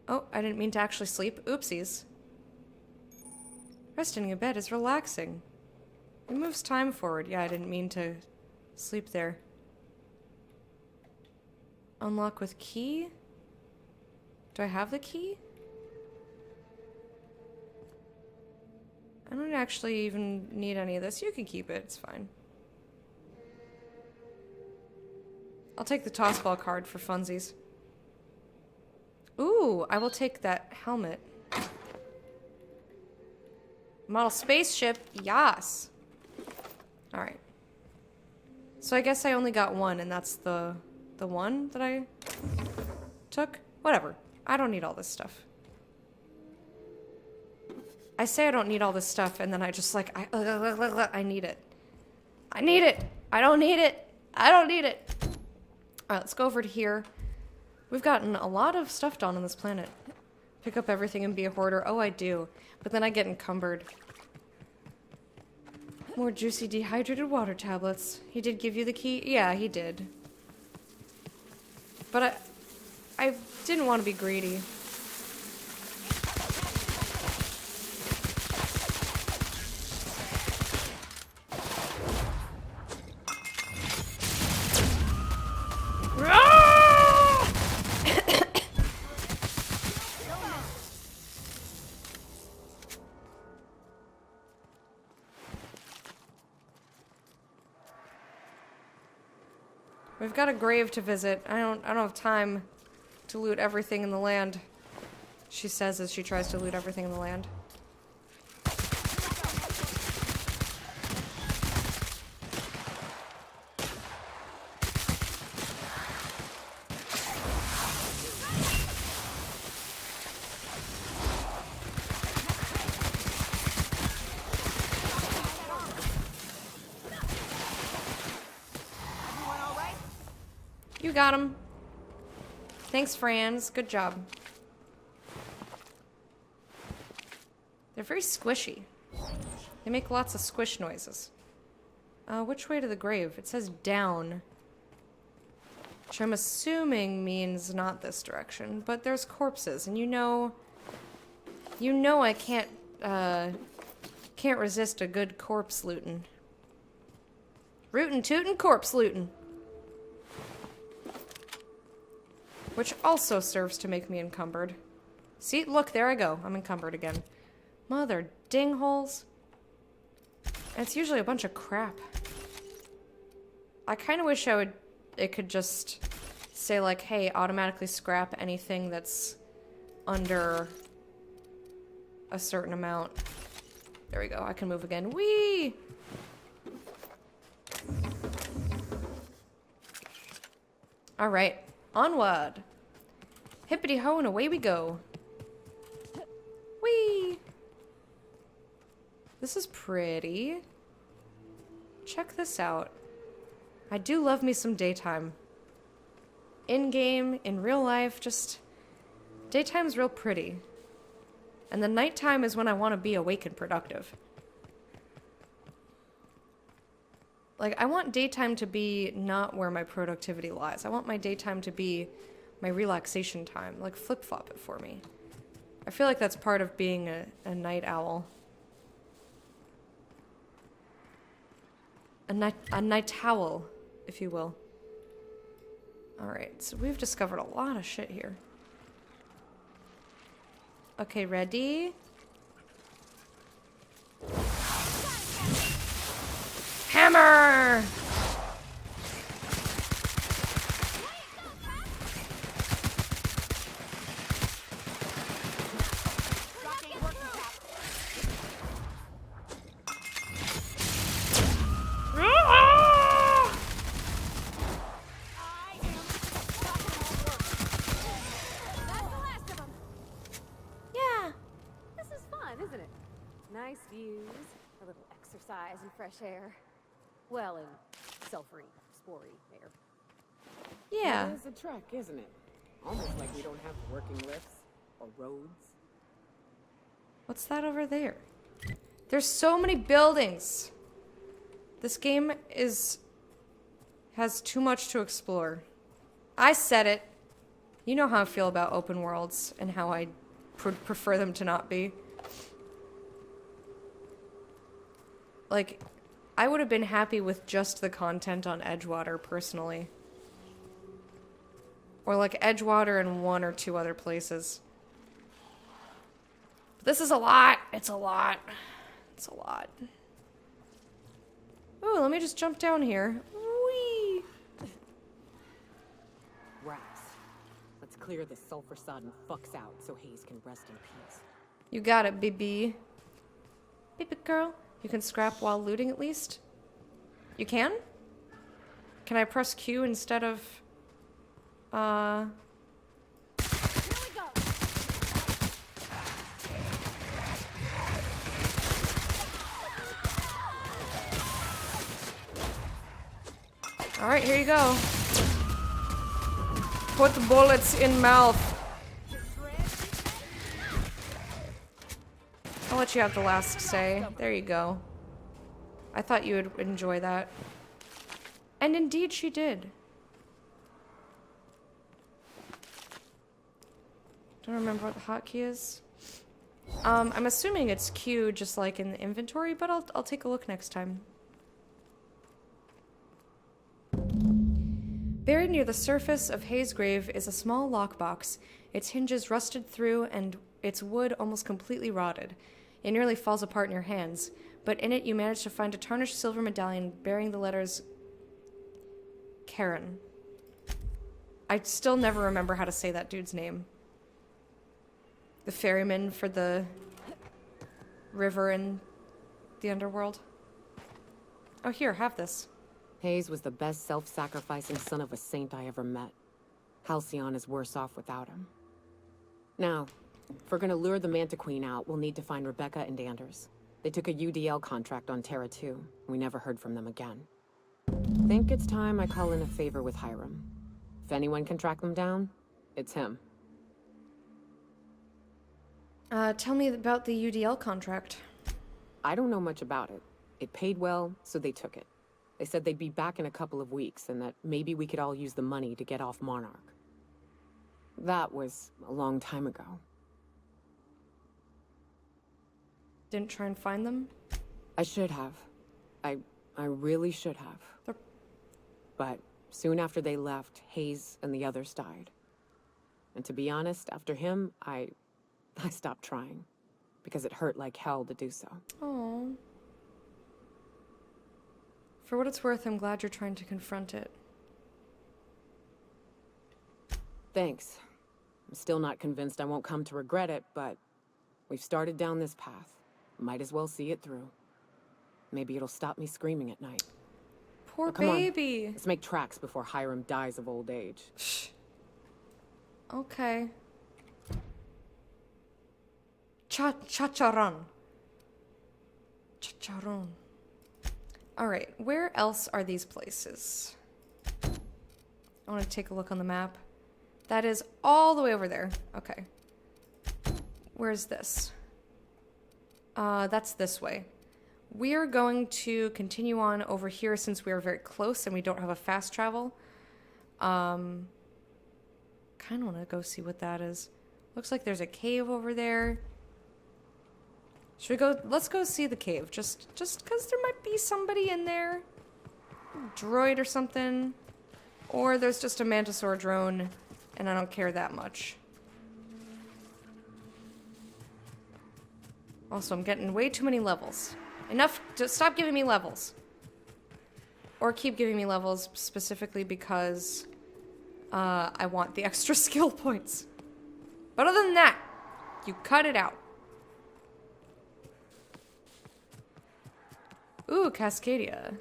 Oh, I didn't mean to actually sleep. Oopsies. Resting in bed is relaxing. It moves time forward. Yeah, I didn't mean to sleep there. Unlock with key? Do I have the key? I don't actually even need any of this. You can keep it. It's fine. I'll take the tossball card for funsies. Ooh, I will take that helmet. Model spaceship, yas. Alright. So I guess I only got one, and that's the one that I took? Whatever. I don't need all this stuff. I say I don't need all this stuff, and then I just like, I need it. I need it! I don't need it! I don't need it! Alright, let's go over to here. We've gotten a lot of stuff done on this planet. Pick up everything and be a hoarder. Oh, I do. But then I get encumbered. More juicy dehydrated water tablets. He did give you the key? Yeah, he did. But I didn't want to be greedy. We've got a grave to visit. I don't have time to loot everything in the land. She says as she tries to loot everything in the land. You got him. Thanks, Franz. Good job. They're very squishy. They make lots of squish noises. Which way to the grave? It says down. Which I'm assuming means not this direction. But there's corpses, and you know I can't resist a good corpse lootin'. Rootin' tootin' corpse lootin'. Which also serves to make me encumbered. See? Look, there I go. I'm encumbered again. Mother dingholes. And it's usually a bunch of crap. I kind of wish it could just say like, hey, automatically scrap anything that's under a certain amount. There we go, I can move again. Whee! All right, onward. Hippity ho and away we go. Whee! This is pretty. Check this out. I do love me some daytime. In-game, in real life, just... daytime's real pretty. And the nighttime is when I want to be awake and productive. Like, I want daytime to be not where my productivity lies. I want my daytime to be my relaxation time. Like, flip-flop it for me. I feel like that's part of being a night owl. A night owl, if you will. Alright, so we've discovered a lot of shit here. Okay, ready? Hammer! Nice views, a little exercise and fresh air. Well, and sulfury, spory air. Yeah. It is a trek, isn't it? Almost like we don't have working lifts or roads. What's that over there? There's so many buildings. This game has too much to explore. I said it. You know how I feel about open worlds and how I prefer them to not be. Like, I would have been happy with just the content on Edgewater, personally. Or like Edgewater and 1 or 2 other places. But this is a lot. It's a lot. It's a lot. Ooh, let me just jump down here. Whee! Rats. Let's clear this sulfur-sodden fucks out so Hayes can rest in peace. You got it, BB. Baby girl. You can scrap while looting at least? You can? Can I press Q instead of... Here we go. Alright, here you go. Put the bullets in mouth. I'll let you have the last say. There you go. I thought you would enjoy that. And indeed she did. Don't remember what the hotkey is. I'm assuming it's Q just like in the inventory, but I'll take a look next time. Buried near the surface of Hayes' grave is a small lockbox. Its hinges rusted through and its wood almost completely rotted. It nearly falls apart in your hands, but in it you manage to find a tarnished silver medallion bearing the letters Karen. I still never remember how to say that dude's name. The ferryman for the river in the underworld. Oh, here, have this. Hayes was the best self-sacrificing son of a saint I ever met. Halcyon is worse off without him. Now, if we're gonna lure the Manta Queen out, we'll need to find Rebecca and Anders. They took a UDL contract on Terra 2. We never heard from them again. Think it's time I call in a favor with Hiram. If anyone can track them down, it's him. Tell me about the UDL contract. I don't know much about it. It paid well, so they took it. They said they'd be back in a couple of weeks, and that maybe we could all use the money to get off Monarch. That was a long time ago. Didn't try and find them? I should have. I really should have. But soon after they left, Hayes and the others died. And to be honest, after him, I stopped trying. because it hurt like hell to do so. Oh. For what it's worth, I'm glad you're trying to confront it. Thanks. I'm still not convinced I won't come to regret it, but we've started down this path. Might as well see it through. Maybe it'll stop me screaming at night. Poor Come baby. on. Let's make tracks before Hiram dies of old age. Okay. Chacharon. Chacharon. Alright, where else are these places? I want to take a look on the map. That is all the way over there. Okay. Where's this? That's this way. We are going to continue on over here since we are very close and we don't have a fast travel. Kind of want to go see what that is. Looks like there's a cave over there. Should we go? Let's go see the cave. Just because there might be somebody in there. Droid or something. Or there's just a Mantisaur drone and I don't care that much. Also, I'm getting way too many levels. Enough to stop giving me levels. Or keep giving me levels specifically because I want the extra skill points. But other than that, you cut it out. Ooh, Cascadia.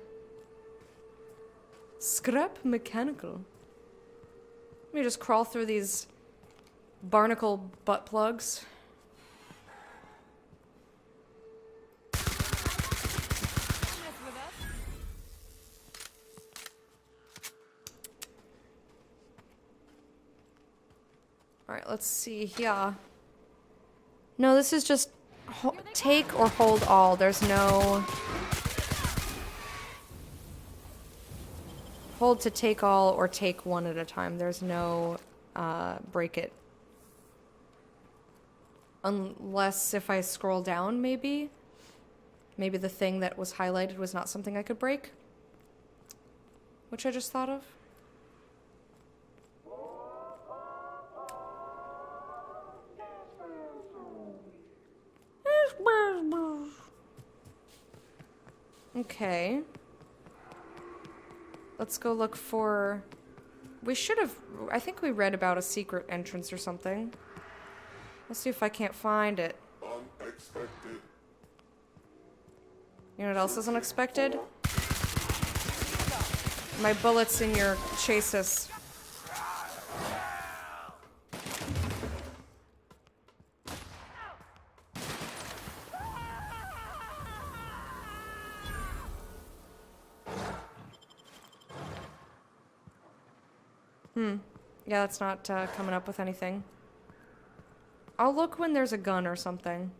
Scrap mechanical. Let me just crawl through these barnacle butt plugs. Alright, let's see here. No, this is just take or hold all. There's no... Hold to take all or take one at a time. There's no break it. Unless if I scroll down, maybe? Maybe the thing that was highlighted was not something I could break? Which I just thought of. Okay. Let's go look for... We should have... I think we read about a secret entrance or something. Let's see if I can't find it. Unexpected. You know what else is unexpected? My bullets in your chasis. Yeah, that's not coming up with anything. I'll look when there's a gun or something.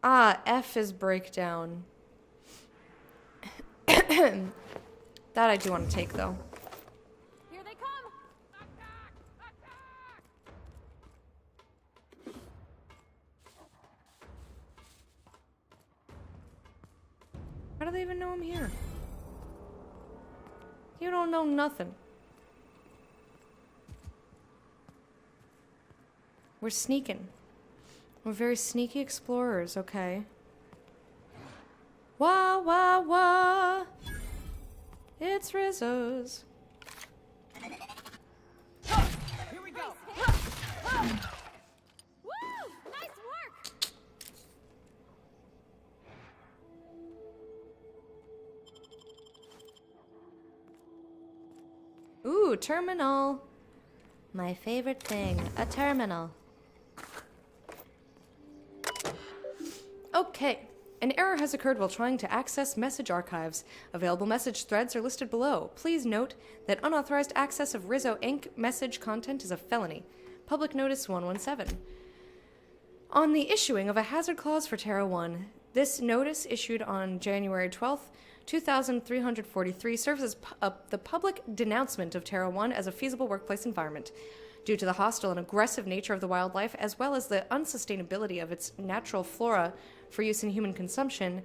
Ah, F is breakdown. That I do want to take, though. Here they come! How do they even know I'm here? You don't know nothing. We're sneaking. We're very sneaky explorers, okay? Wah, wah, wah! It's Rizzo's. Here we go! Woo! Nice work! Ooh, terminal. My favorite thing, a terminal. Okay. An error has occurred while trying to access message archives. Available message threads are listed below. Please note that unauthorized access of Rizzo Inc. message content is a felony. Public Notice 117. On the issuing of a hazard clause for Terra 1, this notice issued on January 12th, 2343 serves as the public denouncement of Terra 1 as a feasible workplace environment. Due to the hostile and aggressive nature of the wildlife, as well as the unsustainability of its natural flora for use in human consumption,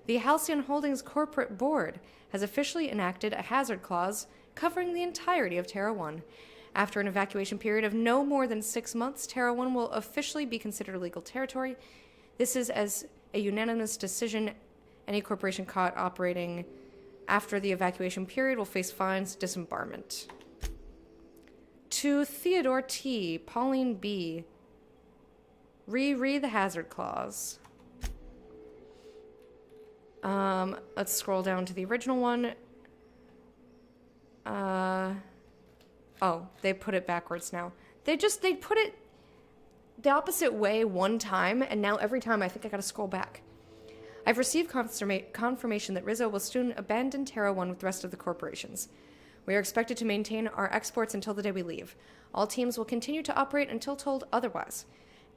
the Halcyon Holdings Corporate Board has officially enacted a hazard clause covering the entirety of Terra 1. After an evacuation period of no more than 6 months, Terra 1 will officially be considered legal territory. This is as a unanimous decision. Any corporation caught operating after the evacuation period will face fines, disbarment. To Theodore T., Pauline B., reread the hazard clause. Let's scroll down to the original one. Oh, they put it backwards now. They put it the opposite way one time, and now every time I think I gotta scroll back. I've received confirmation that Rizzo will soon abandon Terra 1 with the rest of the corporations. We are expected to maintain our exports until the day we leave. All teams will continue to operate until told otherwise.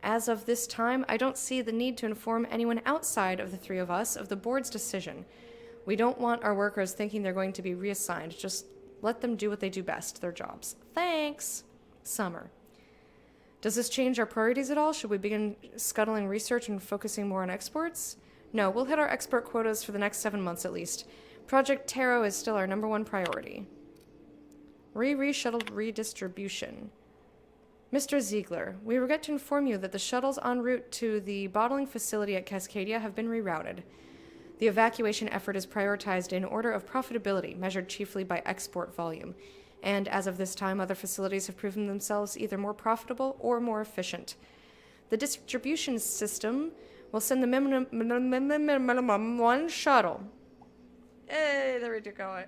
As of this time, I don't see the need to inform anyone outside of the three of us of the board's decision. We don't want our workers thinking they're going to be reassigned. Just let them do what they do best, their jobs. Thanks. Summer. Does this change our priorities at all? Should we begin scuttling research and focusing more on exports? No, we'll hit our export quotas for the next 7 months at least. Project Taro is still our #1 priority. Shuttle redistribution. Mr. Ziegler, we regret to inform you that the shuttles en route to the bottling facility at Cascadia have been rerouted. The evacuation effort is prioritized in order of profitability, measured chiefly by export volume. And as of this time, other facilities have proven themselves either more profitable or more efficient. The distribution system will send the minimum one shuttle. Hey, there we go.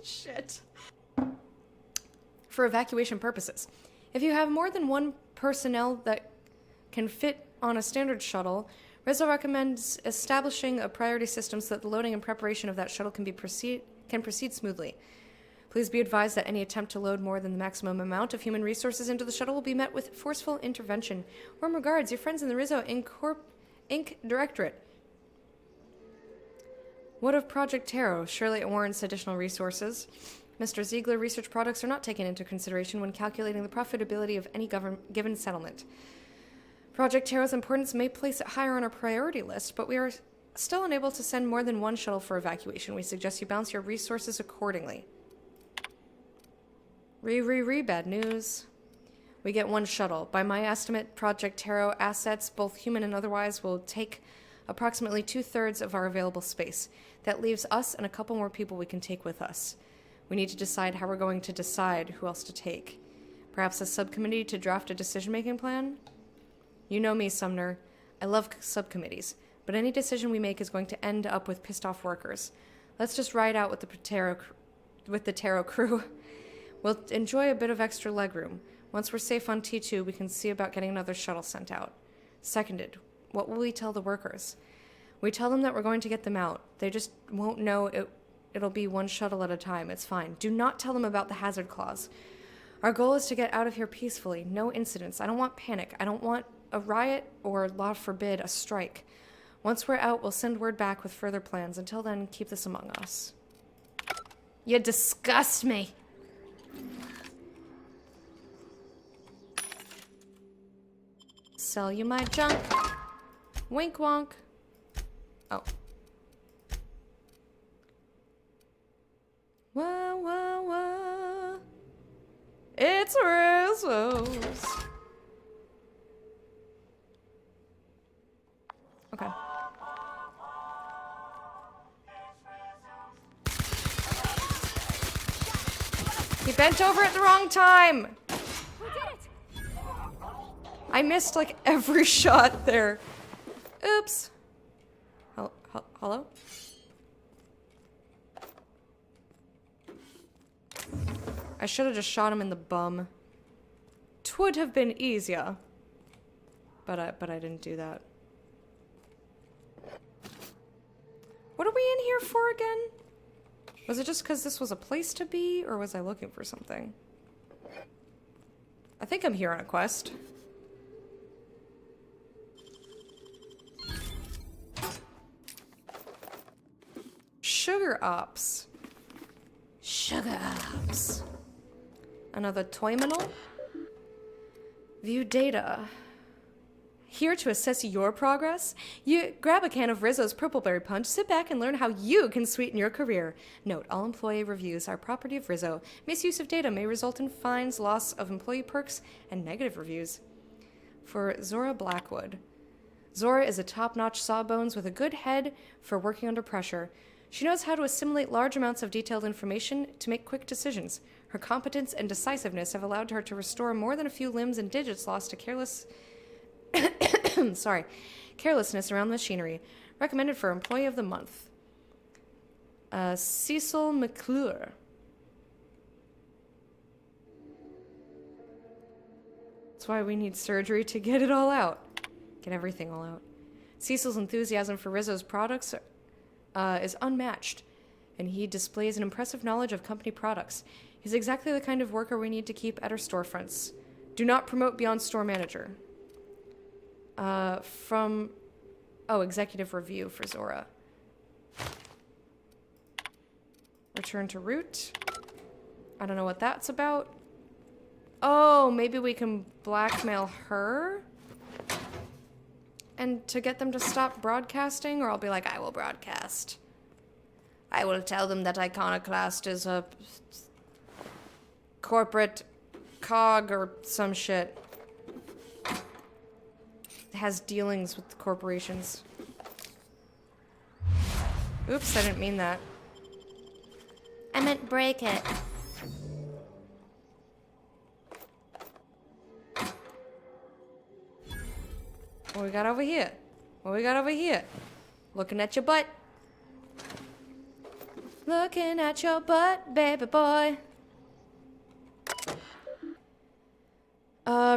Shit. For evacuation purposes. If you have more than one personnel that can fit on a standard shuttle, Rizzo recommends establishing a priority system so that the loading and preparation of that shuttle can proceed smoothly. Please be advised that any attempt to load more than the maximum amount of human resources into the shuttle will be met with forceful intervention. Warm regards, your friends in the Rizzo Inc. Directorate. What of Project Taro? Surely it warrants additional resources. Mr. Ziegler, research products are not taken into consideration when calculating the profitability of any given settlement. Project Taro's importance may place it higher on our priority list, but we are still unable to send more than one shuttle for evacuation. We suggest you balance your resources accordingly. Bad news. We get one shuttle. By my estimate, Project Taro assets, both human and otherwise, will take approximately 2/3 of our available space. That leaves us and a couple more people we can take with us. We need to decide how we're going to decide who else to take. Perhaps a subcommittee to draft a decision-making plan? You know me, Sumner. I love subcommittees, but any decision we make is going to end up with pissed-off workers. Let's just ride out with the Taro crew. We'll enjoy a bit of extra legroom. Once we're safe on T2, we can see about getting another shuttle sent out. Seconded, what will we tell the workers? We tell them that we're going to get them out. They just won't know it'll be one shuttle at a time. It's fine. Do not tell them about the hazard clause. Our goal is to get out of here peacefully. No incidents. I don't want panic. I don't want a riot or, law forbid, a strike. Once we're out, we'll send word back with further plans. Until then, keep this among us. You disgust me. Sell you my junk. Wink wonk. Oh. Wah, wah, wah. It's Rizzo's. Okay. He bent over at the wrong time. I missed like every shot there. Oops. Hello? I should have just shot him in the bum. 'Twould have been easier. But I didn't do that. What are we in here for again? Was it just because this was a place to be, or was I looking for something? I think I'm here on a quest. Sugar Ops. Sugar Ops. Another terminal. View data. Here to assess your progress, you grab a can of Rizzo's Purpleberry Punch, sit back and learn how you can sweeten your career. Note, all employee reviews are property of Rizzo. Misuse of data may result in fines, loss of employee perks, and negative reviews. For Zora Blackwood. Zora is a top-notch sawbones with a good head for working under pressure. She knows how to assimilate large amounts of detailed information to make quick decisions. Her competence and decisiveness have allowed her to restore more than a few limbs and digits lost to carelessness around the machinery. Recommended for Employee of the Month. Cecil McClure. That's why we need surgery to get it all out. Get everything all out. Cecil's enthusiasm for Rizzo's products is unmatched, and he displays an impressive knowledge of company products. He's exactly the kind of worker we need to keep at our storefronts. Do not promote beyond store manager. Executive review for Zora. Return to route. I don't know what that's about. Oh, maybe we can blackmail her? And to get them to stop broadcasting, or I'll be like, I will broadcast. I will tell them that Iconoclast is a corporate cog or some shit. It has dealings with corporations. Oops, I didn't mean that. I meant break it. What we got over here? What we got over here? Looking at your butt. Looking at your butt, baby boy.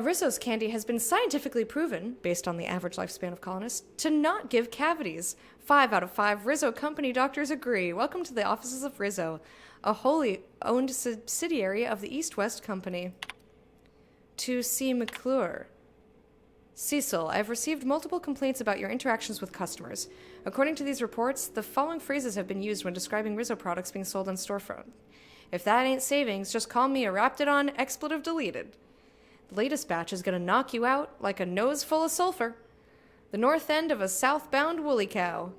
Rizzo's candy has been scientifically proven, based on the average lifespan of colonists, to not give cavities. 5 out of 5 Rizzo company doctors agree. Welcome to the offices of Rizzo, a wholly owned subsidiary of the East-West Company. To C. McClure. Cecil, I've received multiple complaints about your interactions with customers. According to these reports, the following phrases have been used when describing Rizzo products being sold on storefront. If that ain't savings, just call me a Raptidon expletive deleted. The latest batch is gonna knock you out like a nose full of sulfur. The north end of a southbound woolly cow.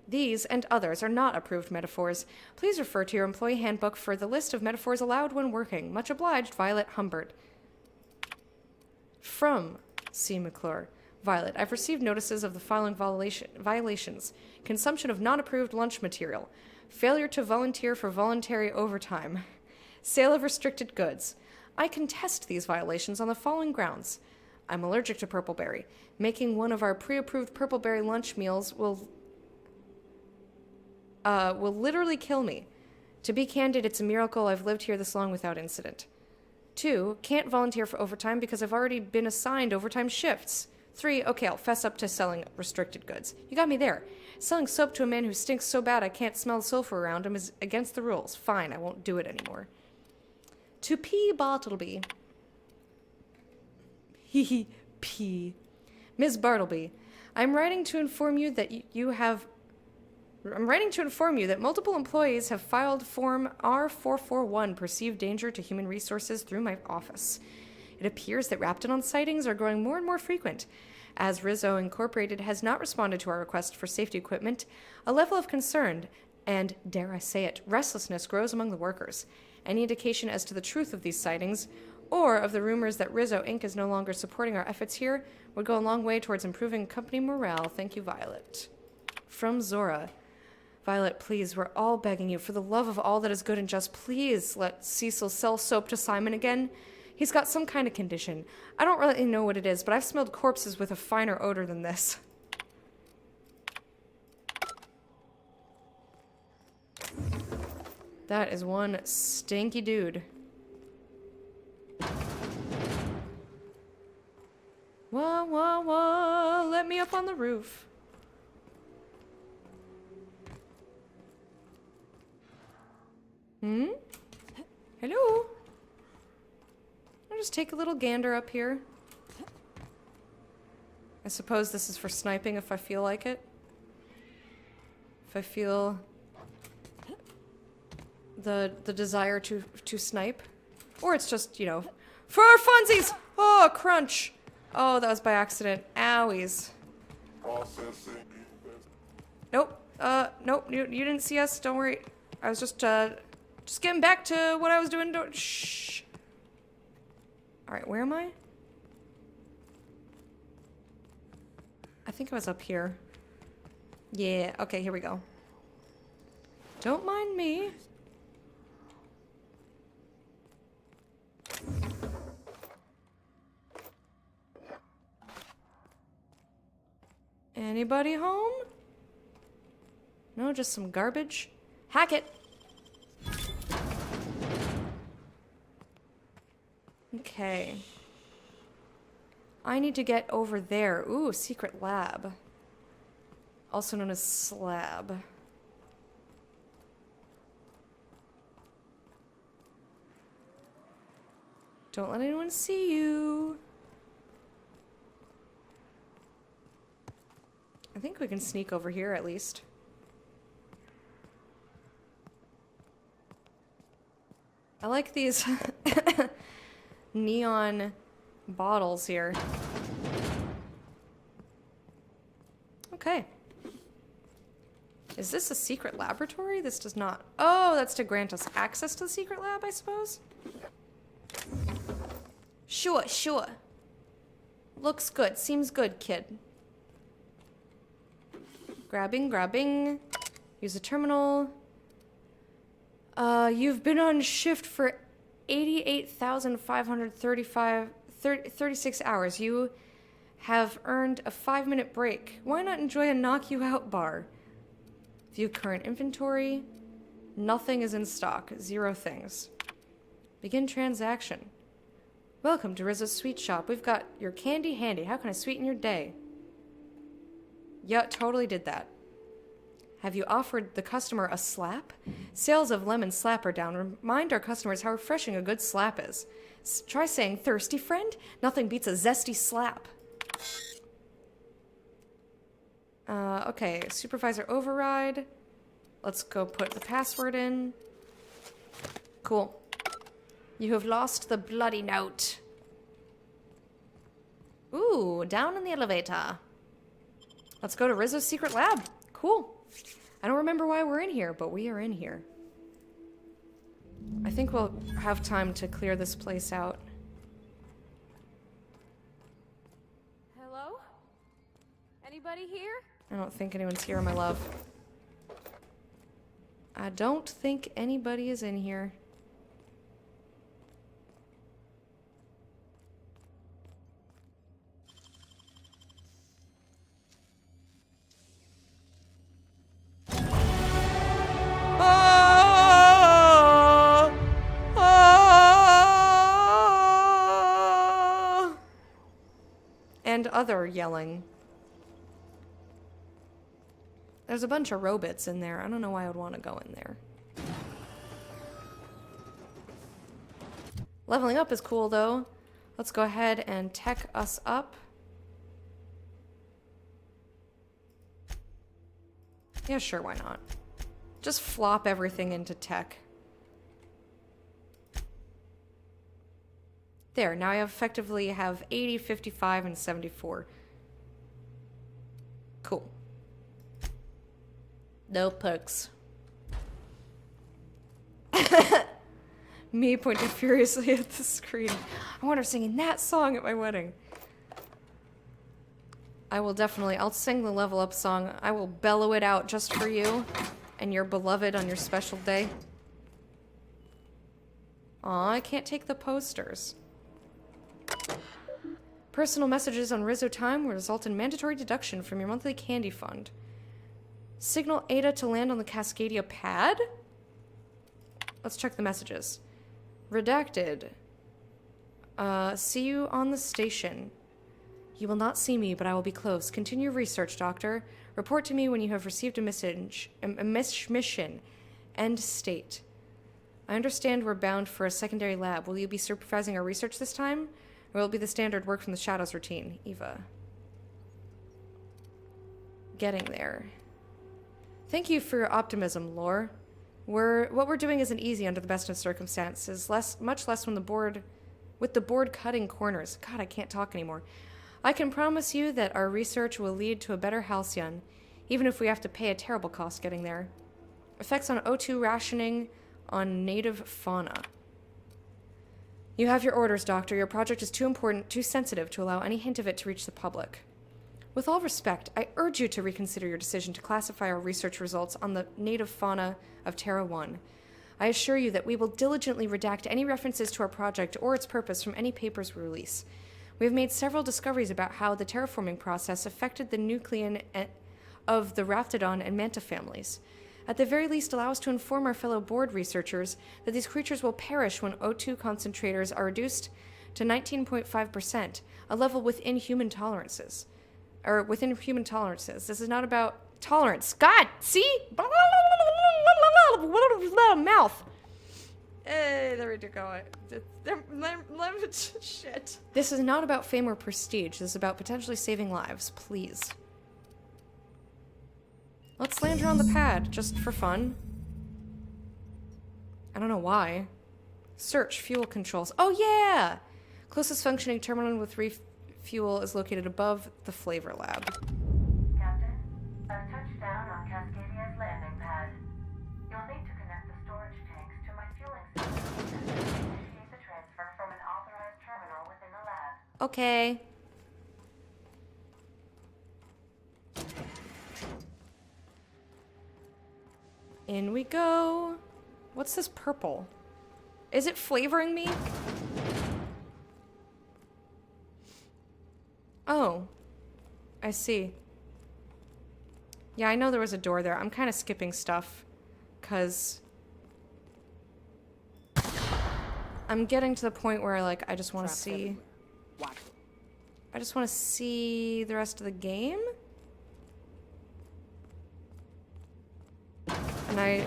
These and others are not approved metaphors. Please refer to your employee handbook for the list of metaphors allowed when working. Much obliged, Violet Humbert. From C. McClure. Violet, I've received notices of the following violations. Consumption of non-approved lunch material. Failure to volunteer for voluntary overtime. Sale of restricted goods. I contest these violations on the following grounds. I'm allergic to purpleberry. Making one of our pre-approved purpleberry lunch meals will literally kill me. To be candid, it's a miracle I've lived here this long without incident. 2, can't volunteer for overtime because I've already been assigned overtime shifts. 3, okay, I'll fess up to selling restricted goods. You got me there. Selling soap to a man who stinks so bad I can't smell sulfur around him is against the rules. Fine, I won't do it anymore. To P. Bartleby. P. Ms. Bartleby, I'm writing to inform you that multiple employees have filed Form R441 perceived danger to human resources through my office. It appears that Raptidon sightings are growing more and more frequent. As Rizzo Incorporated has not responded to our request for safety equipment, a level of concern and, dare I say it, restlessness grows among the workers. Any indication as to the truth of these sightings, or of the rumors that Rizzo Inc. is no longer supporting our efforts here, would go a long way towards improving company morale. Thank you, Violet. From Zora. Violet, please, we're all begging you, for the love of all that is good and just, please let Cecil sell soap to Simon again. He's got some kind of condition. I don't really know what it is, but I've smelled corpses with a finer odor than this. That is one stinky dude. Wah, wah, wah, let me up on the roof. Hello? I'll just take a little gander up here. I suppose this is for sniping if I feel like it. If I feel the desire to snipe. Or it's just, you know, For our funsies! Oh, crunch. Oh, that was by accident. Owies. Nope. Nope. You didn't see us. Don't worry. I was just getting back to what I was doing. Don't. Shh. All right. Where am I? I think I was up here. Yeah. Okay. Here we go. Don't mind me. Anybody home? No, just some garbage. Hack it! Okay. I need to get over there. Ooh, secret lab. Also known as slab. Don't let anyone see you. I think we can sneak over here at least. I like these neon bottles here. Okay. Is this a secret laboratory? This does not. Oh, that's to grant us access to the secret lab, I suppose? Sure, sure. Looks good. Seems good, kid. Grabbing. Use a terminal. You've been on shift for 88,536 hours. You have earned a 5-minute break. Why not enjoy a knock you out bar? View current inventory. Nothing is in stock. 0 things. Begin transaction. Welcome to Rizzo's Sweet Shop. We've got your candy handy. How can I sweeten your day? Yeah, totally did that. Have you offered the customer a slap? Sales of lemon slap are down. Remind our customers how refreshing a good slap is. Try saying, thirsty friend? Nothing beats a zesty slap. Okay, supervisor override. Let's go put the password in. Cool. You have lost the bloody note. Ooh, down in the elevator. Let's go to Rizzo's secret lab. Cool. I don't remember why we're in here, but we are in here. I think we'll have time to clear this place out. Hello? Anybody here? I don't think anyone's here, my love. I don't think anybody is in here. And other yelling. There's a bunch of robots in there. I don't know why I would want to go in there. Leveling up is cool, though. Let's go ahead and tech us up. Yeah, sure, why not? Just flop everything into tech. There, now I effectively have 80, 55, and 74. Cool. No perks. Me pointing furiously at the screen. I want her singing that song at my wedding. I'll sing the level up song. I will bellow it out just for you and your beloved on your special day. Aw, I can't take the posters. Personal messages on Rizzo time will result in mandatory deduction from your monthly candy fund. Signal Ada to land on the Cascadia pad? Let's check the messages. Redacted. See you on the station. You will not see me, but I will be close. Continue research, Doctor. Report to me when you have received a mission. End state. I understand we're bound for a secondary lab. Will you be supervising our research this time? Or will it be the standard work from the shadows routine? Eva. Getting there. Thank you for your optimism, Lore. What we're doing isn't easy under the best of circumstances, much less when the board with the board cutting corners. God, I can't talk anymore. I can promise you that our research will lead to a better Halcyon, even if we have to pay a terrible cost getting there. Effects on O2 rationing on native fauna. You have your orders, Doctor. Your project is too important, too sensitive to allow any hint of it to reach the public. With all respect, I urge you to reconsider your decision to classify our research results on the native fauna of Terra 1. I assure you that we will diligently redact any references to our project or its purpose from any papers we release. We have made several discoveries about how the terraforming process affected the nucleon of the Raptidon and Manta families. At the very least, allow us to inform our fellow board researchers that these creatures will perish when O2 concentrators are reduced to 19.5%, a level within human tolerances. This is not about tolerance. God, see? Mouth. There we go. Shit. This is not about fame or prestige. This is about potentially saving lives. Please. Let's land her on the pad, just for fun. I don't know why. Search, fuel controls. Oh yeah! Closest functioning terminal with refuel is located above the flavor lab. Captain, I've touched down on Cascadia's landing pad. You'll need to connect the storage tanks to my fueling system and initiate the transfer from an authorized terminal within the lab. Okay. In we go. What's this purple? Is it flavoring me? Oh. I see. Yeah, I know there was a door there. I'm kind of skipping stuff. 'Cause I'm getting to the point where, like, I just want to see... I just want to see the rest of the game? And I...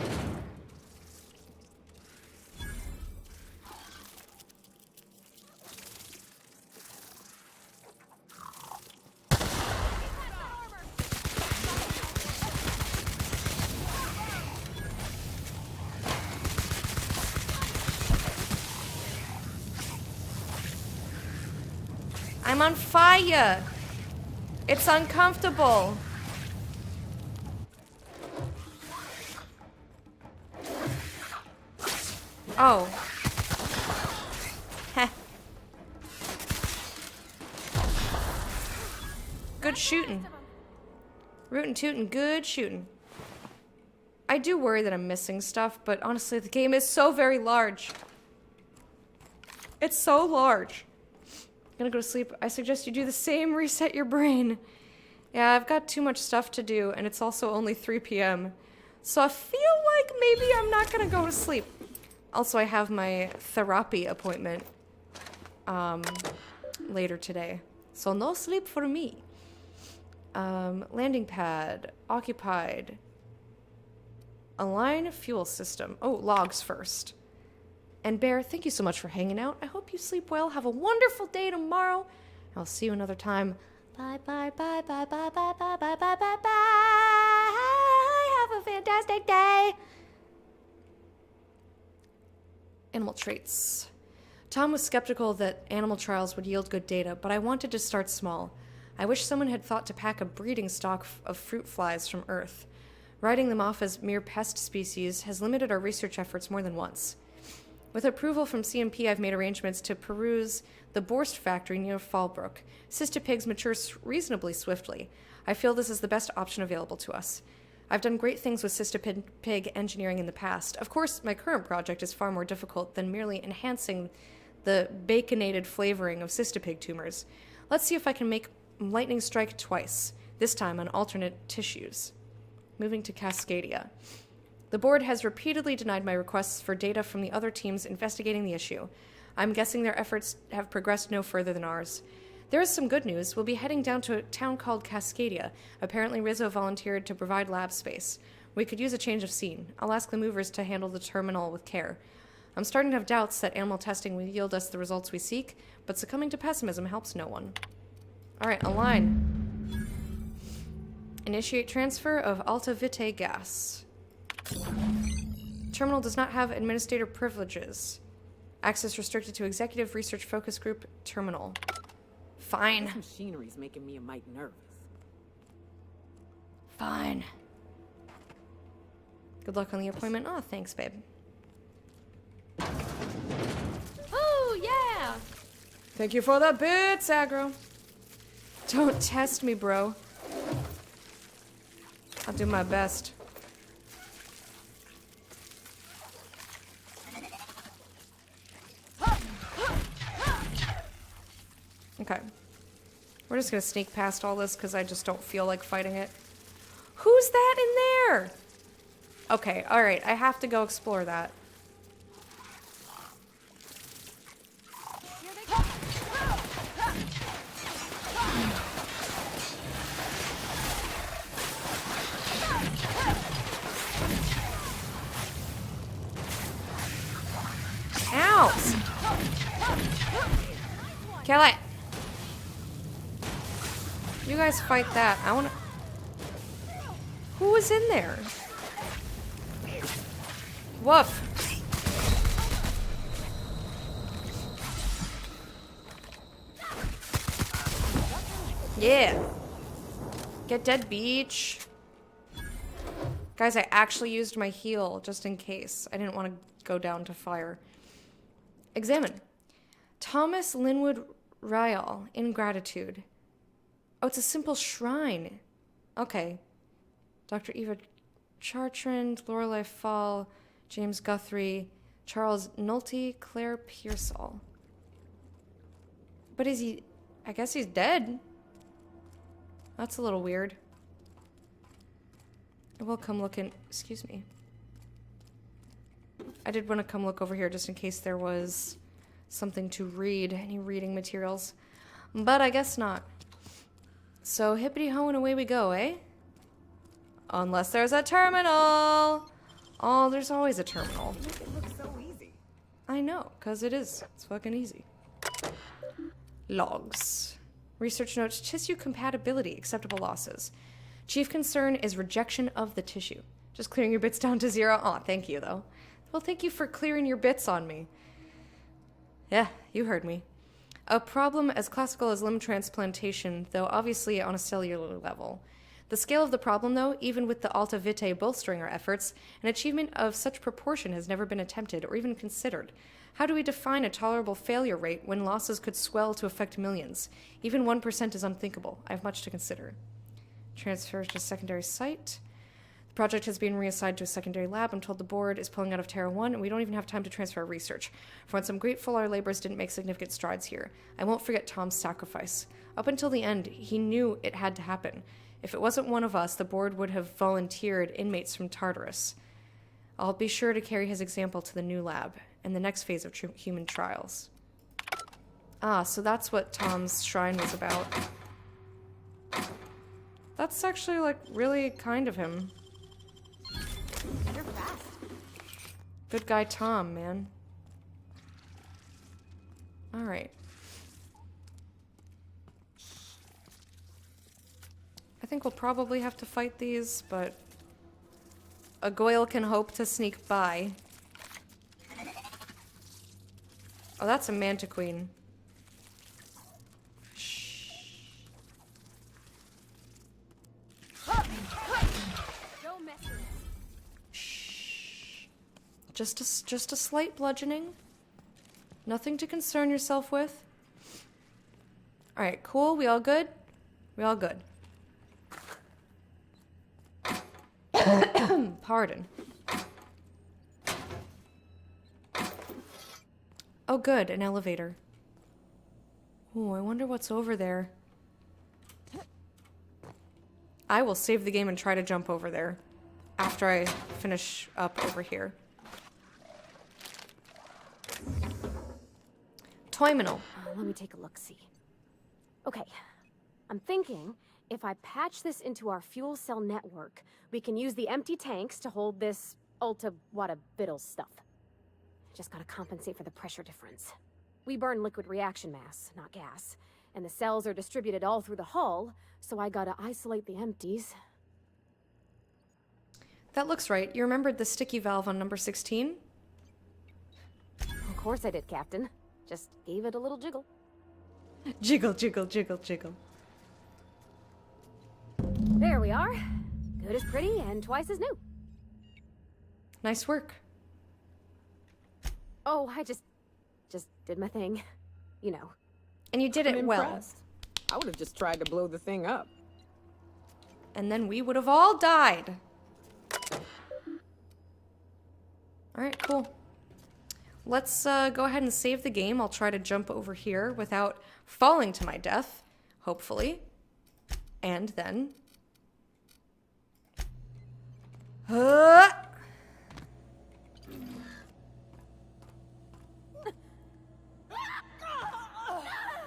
I'm on fire! It's uncomfortable! Oh. Heh. Good shooting. Rootin' tootin', good shooting. I do worry that I'm missing stuff, but honestly, the game is so very large. It's so large. I'm gonna go to sleep. I suggest you do the same, reset your brain. Yeah, I've got too much stuff to do, and it's also only 3 p.m. So I feel like maybe I'm not gonna go to sleep. Also, I have my therapy appointment later today. So no sleep for me. Landing pad. Occupied. Align fuel system. Oh, logs first. And Bear, thank you so much for hanging out. I hope you sleep well. Have a wonderful day tomorrow. I'll see you another time. Bye, bye, bye, bye, bye, bye, bye, bye, bye, bye, bye. Have a fantastic day. Animal traits. Tom was skeptical that animal trials would yield good data, but I wanted to start small. I wish someone had thought to pack a breeding stock of fruit flies from Earth. Writing them off as mere pest species has limited our research efforts more than once. With approval from CMP, I've made arrangements to peruse the Borst factory near Fallbrook. Cystipigs mature reasonably swiftly. I feel this is the best option available to us. I've done great things with cystipig engineering in the past. Of course, my current project is far more difficult than merely enhancing the baconated flavoring of cystipig tumors. Let's see if I can make lightning strike twice, this time on alternate tissues. Moving to Cascadia. The board has repeatedly denied my requests for data from the other teams investigating the issue. I'm guessing their efforts have progressed no further than ours. There is some good news. We'll be heading down to a town called Cascadia. Apparently Rizzo volunteered to provide lab space. We could use a change of scene. I'll ask the movers to handle the terminal with care. I'm starting to have doubts that animal testing will yield us the results we seek, but succumbing to pessimism helps no one. Alright, align. Initiate transfer of Alta Vitae gas. Terminal does not have administrator privileges. Access restricted to Executive Research Focus Group Terminal. Fine. This machinery's making me a mite nervous. Fine. Good luck on the appointment. Oh, thanks, babe. Oh, yeah! Thank you for the bits, aggro. Don't test me, bro. I'll do my best. Okay. We're just gonna sneak past all this because I just don't feel like fighting it. Who's that in there? Okay, alright, I have to go explore that. Ow! Kill it! You guys fight that. I wanna... Who was in there? Woof. Yeah. Get dead, beach. Guys, I actually used my heal just in case. I didn't want to go down to fire. Examine. Thomas Linwood Ryall, Ingratitude. Oh, it's a simple shrine. Okay. Dr. Eva Chartrand, Lorelei Fall, James Guthrie, Charles Nolte, Claire Pearsall. But is he... I guess he's dead. That's a little weird. I will come look in... Excuse me. I did want to come look over here just in case there was something to read. Any reading materials. But I guess not. So hippity-ho and away we go, eh? Unless there's a terminal! Oh, there's always a terminal. It looks so easy. I know, because it is. It's fucking easy. Logs. Research notes, tissue compatibility, acceptable losses. Chief concern is rejection of the tissue. Just clearing your bits down to 0. Aw, thank you, though. Well, thank you for clearing your bits on me. Yeah, you heard me. A problem as classical as limb transplantation, though obviously on a cellular level. The scale of the problem, though, even with the Alta Vitae bolstering our efforts, an achievement of such proportion has never been attempted or even considered. How do we define a tolerable failure rate when losses could swell to affect millions? Even 1% is unthinkable. I have much to consider. Transfer to secondary site. The project has been reassigned to a secondary lab. I'm told the board is pulling out of Terra 1, and we don't even have time to transfer our research. For once, I'm grateful our labors didn't make significant strides here. I won't forget Tom's sacrifice. Up until the end, he knew it had to happen. If it wasn't one of us, the board would have volunteered inmates from Tartarus. I'll be sure to carry his example to the new lab and the next phase of human trials. Ah, so that's what Tom's shrine was about. That's actually, like, really kind of him. You're fast. Good guy Tom, man. Alright. I think we'll probably have to fight these, but a Goyle can hope to sneak by. Oh, that's a Mantiqueen. Shh. Don't mess with it. Shh. Just a slight bludgeoning. Nothing to concern yourself with. Alright, cool. We all good? We all good. Pardon. Oh, good, an elevator. Oh, I wonder what's over there. I will save the game and try to jump over there after I finish up over here. Toyminal. Let me take a look-see. Okay, I'm thinking if I patch this into our fuel cell network, we can use the empty tanks to hold this ulta-wada-biddle stuff. Just gotta compensate for the pressure difference. We burn liquid reaction mass, not gas, and the cells are distributed all through the hull, so I gotta isolate the empties. That looks right. You remembered the sticky valve on number 16? Oh course I did, Captain. Just gave it a little jiggle. Jiggle, jiggle, jiggle, jiggle. There we are. Good as pretty and twice as new. Nice work. Oh, I just did my thing. You know. And you did it well. I would have just tried to blow the thing up. And then we would have all died. Alright, cool. Let's go ahead and save the game. I'll try to jump over here without falling to my death, hopefully. And then...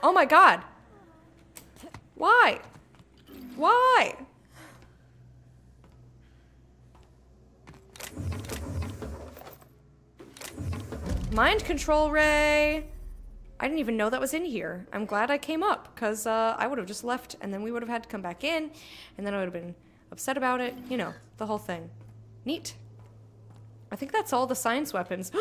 Oh my god! Why? Why? Mind control ray! I didn't even know that was in here. I'm glad I came up, because I would have just left, and then we would have had to come back in, and then I would have been upset about it. You know, the whole thing. Neat. I think that's all the science weapons. Whee!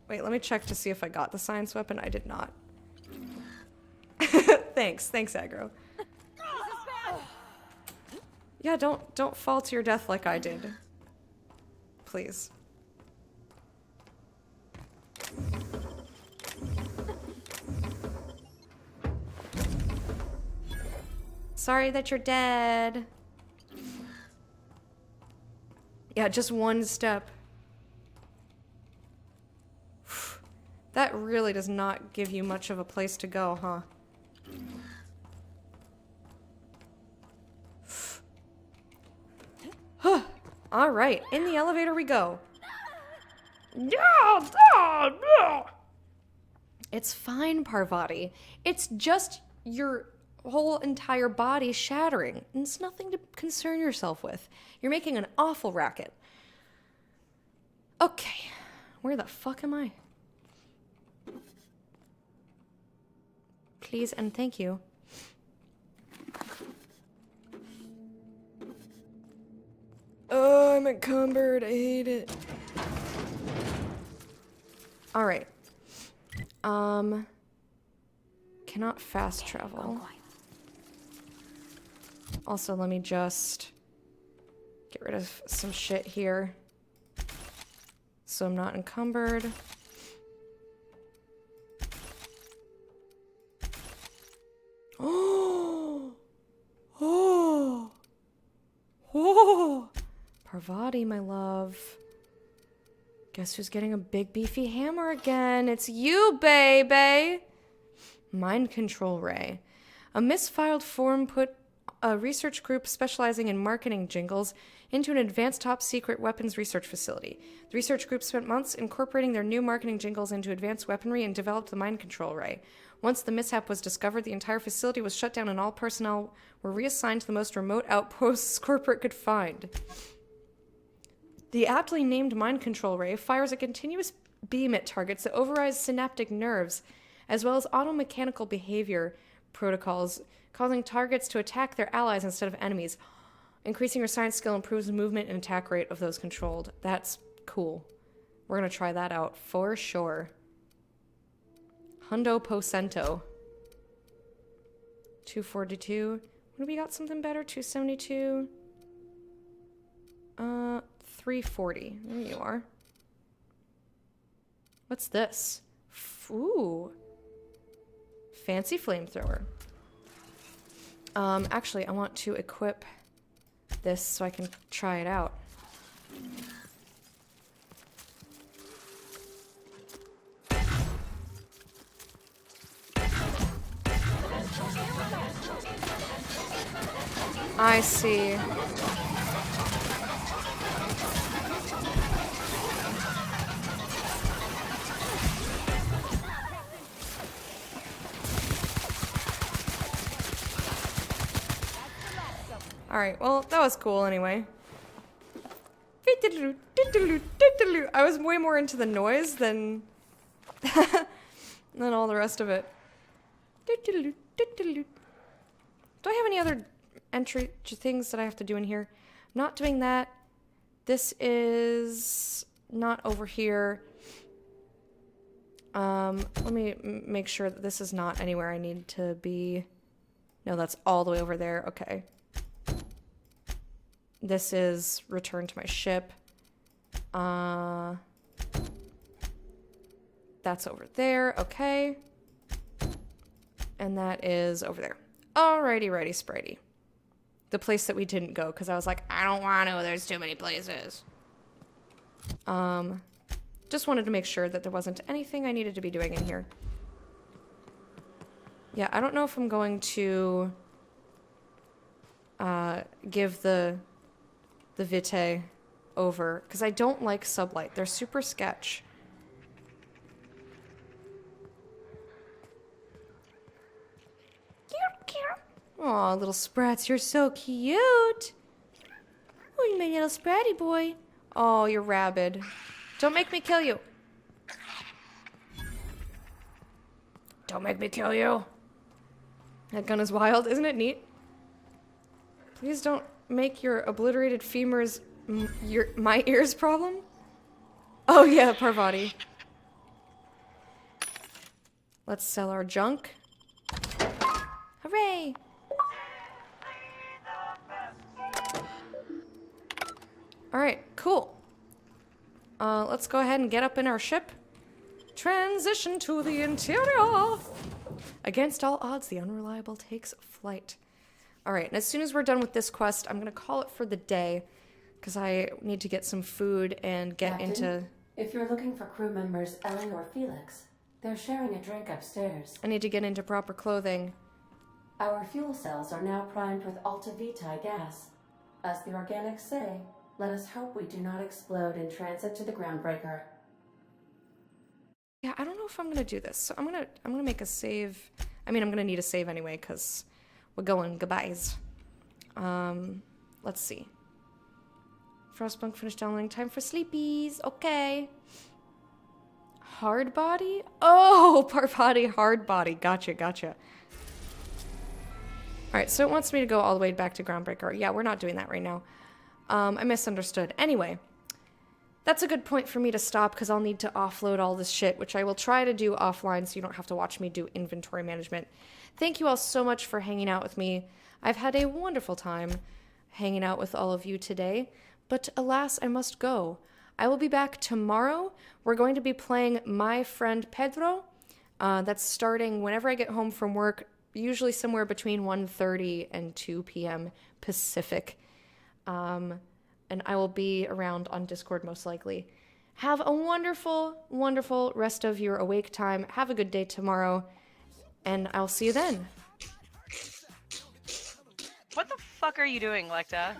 Wait, let me check to see if I got the science weapon. I did not. Thanks, aggro. Yeah, don't fall to your death like I did. Please. Sorry that you're dead. Yeah, just one step. That really does not give you much of a place to go, huh? All right, in the elevator we go. It's fine, Parvati. It's just your whole entire body shattering. And it's nothing to concern yourself with. You're making an awful racket. Okay, where the fuck am I? Please and thank you. Oh, I'm encumbered. I hate it. All right. Cannot fast travel. Also, let me just get rid of some shit here so I'm not encumbered. Oh! Oh! Oh! Parvati, my love. Guess who's getting a big beefy hammer again? It's you, baby! Mind control ray. A misfiled form put a research group specializing in marketing jingles into an advanced top-secret weapons research facility. The research group spent months incorporating their new marketing jingles into advanced weaponry and developed the mind control ray. Once the mishap was discovered, the entire facility was shut down and all personnel were reassigned to the most remote outposts corporate could find. The aptly named mind control ray fires a continuous beam at targets that overrides synaptic nerves, as well as automechanical behavior protocols, causing targets to attack their allies instead of enemies. Increasing your science skill improves the movement and attack rate of those controlled. That's cool. We're gonna try that out for sure. Hundo Pocento. 242. When we got something better? 272. 340. There you are. What's this? Ooh. Fancy flamethrower. Actually, I want to equip this so I can try it out. I see. Alright, well, that was cool anyway. I was way more into the noise than And then all the rest of it. Do I have any other entry things that I have to do in here? I'm not doing that. This is not over here. Let me make sure that this is not anywhere I need to be. No, that's all the way over there. Okay. This is return to my ship. That's over there. Okay. And that is over there. Alrighty, righty, spritey. The place that we didn't go, because I was like, I don't want to, there's too many places. Just wanted to make sure that there wasn't anything I needed to be doing in here. Yeah, I don't know if I'm going to give the Vitae over, because I don't like Sublight. They're super sketch. Aw, little Sprats, you're so cute. Oh, you my little Spratty boy. Oh, you're rabid. Don't make me kill you. Don't make me kill you. That gun is wild. Isn't it neat? Please don't make your obliterated femurs my ears problem. Oh yeah, Parvati. Let's sell our junk. Hooray! Alright, cool. Let's go ahead and get up in our ship. Transition to the interior! Against all odds, the Unreliable takes flight. Alright, and as soon as we're done with this quest, I'm gonna call it for the day, because I need to get some food and get Captain, into... If you're looking for crew members Ellie or Felix, they're sharing a drink upstairs. I need to get into proper clothing. Our fuel cells are now primed with Alta Vitae gas. As the organics say, let us hope we do not explode in transit to the Groundbreaker. Yeah, I don't know if I'm gonna do this. So I'm gonna make a save. I mean, I'm gonna need a save anyway, because we're going goodbyes. Let's see. Frostpunk finished downloading. Time for sleepies. Okay. Hard body? Oh, Parvati hard body. Gotcha. Alright, so it wants me to go all the way back to Groundbreaker. Yeah, we're not doing that right now. I misunderstood. Anyway, that's a good point for me to stop, because I'll need to offload all this shit, which I will try to do offline so you don't have to watch me do inventory management. Thank you all so much for hanging out with me. I've had a wonderful time hanging out with all of you today, but alas, I must go. I will be back tomorrow. We're going to be playing My Friend Pedro. That's starting whenever I get home from work, usually somewhere between 1:30 and 2 p.m. Pacific. And I will be around on Discord most likely. Have a wonderful, wonderful rest of your awake time. Have a good day tomorrow, and I'll see you then. What the fuck are you doing, Lecta?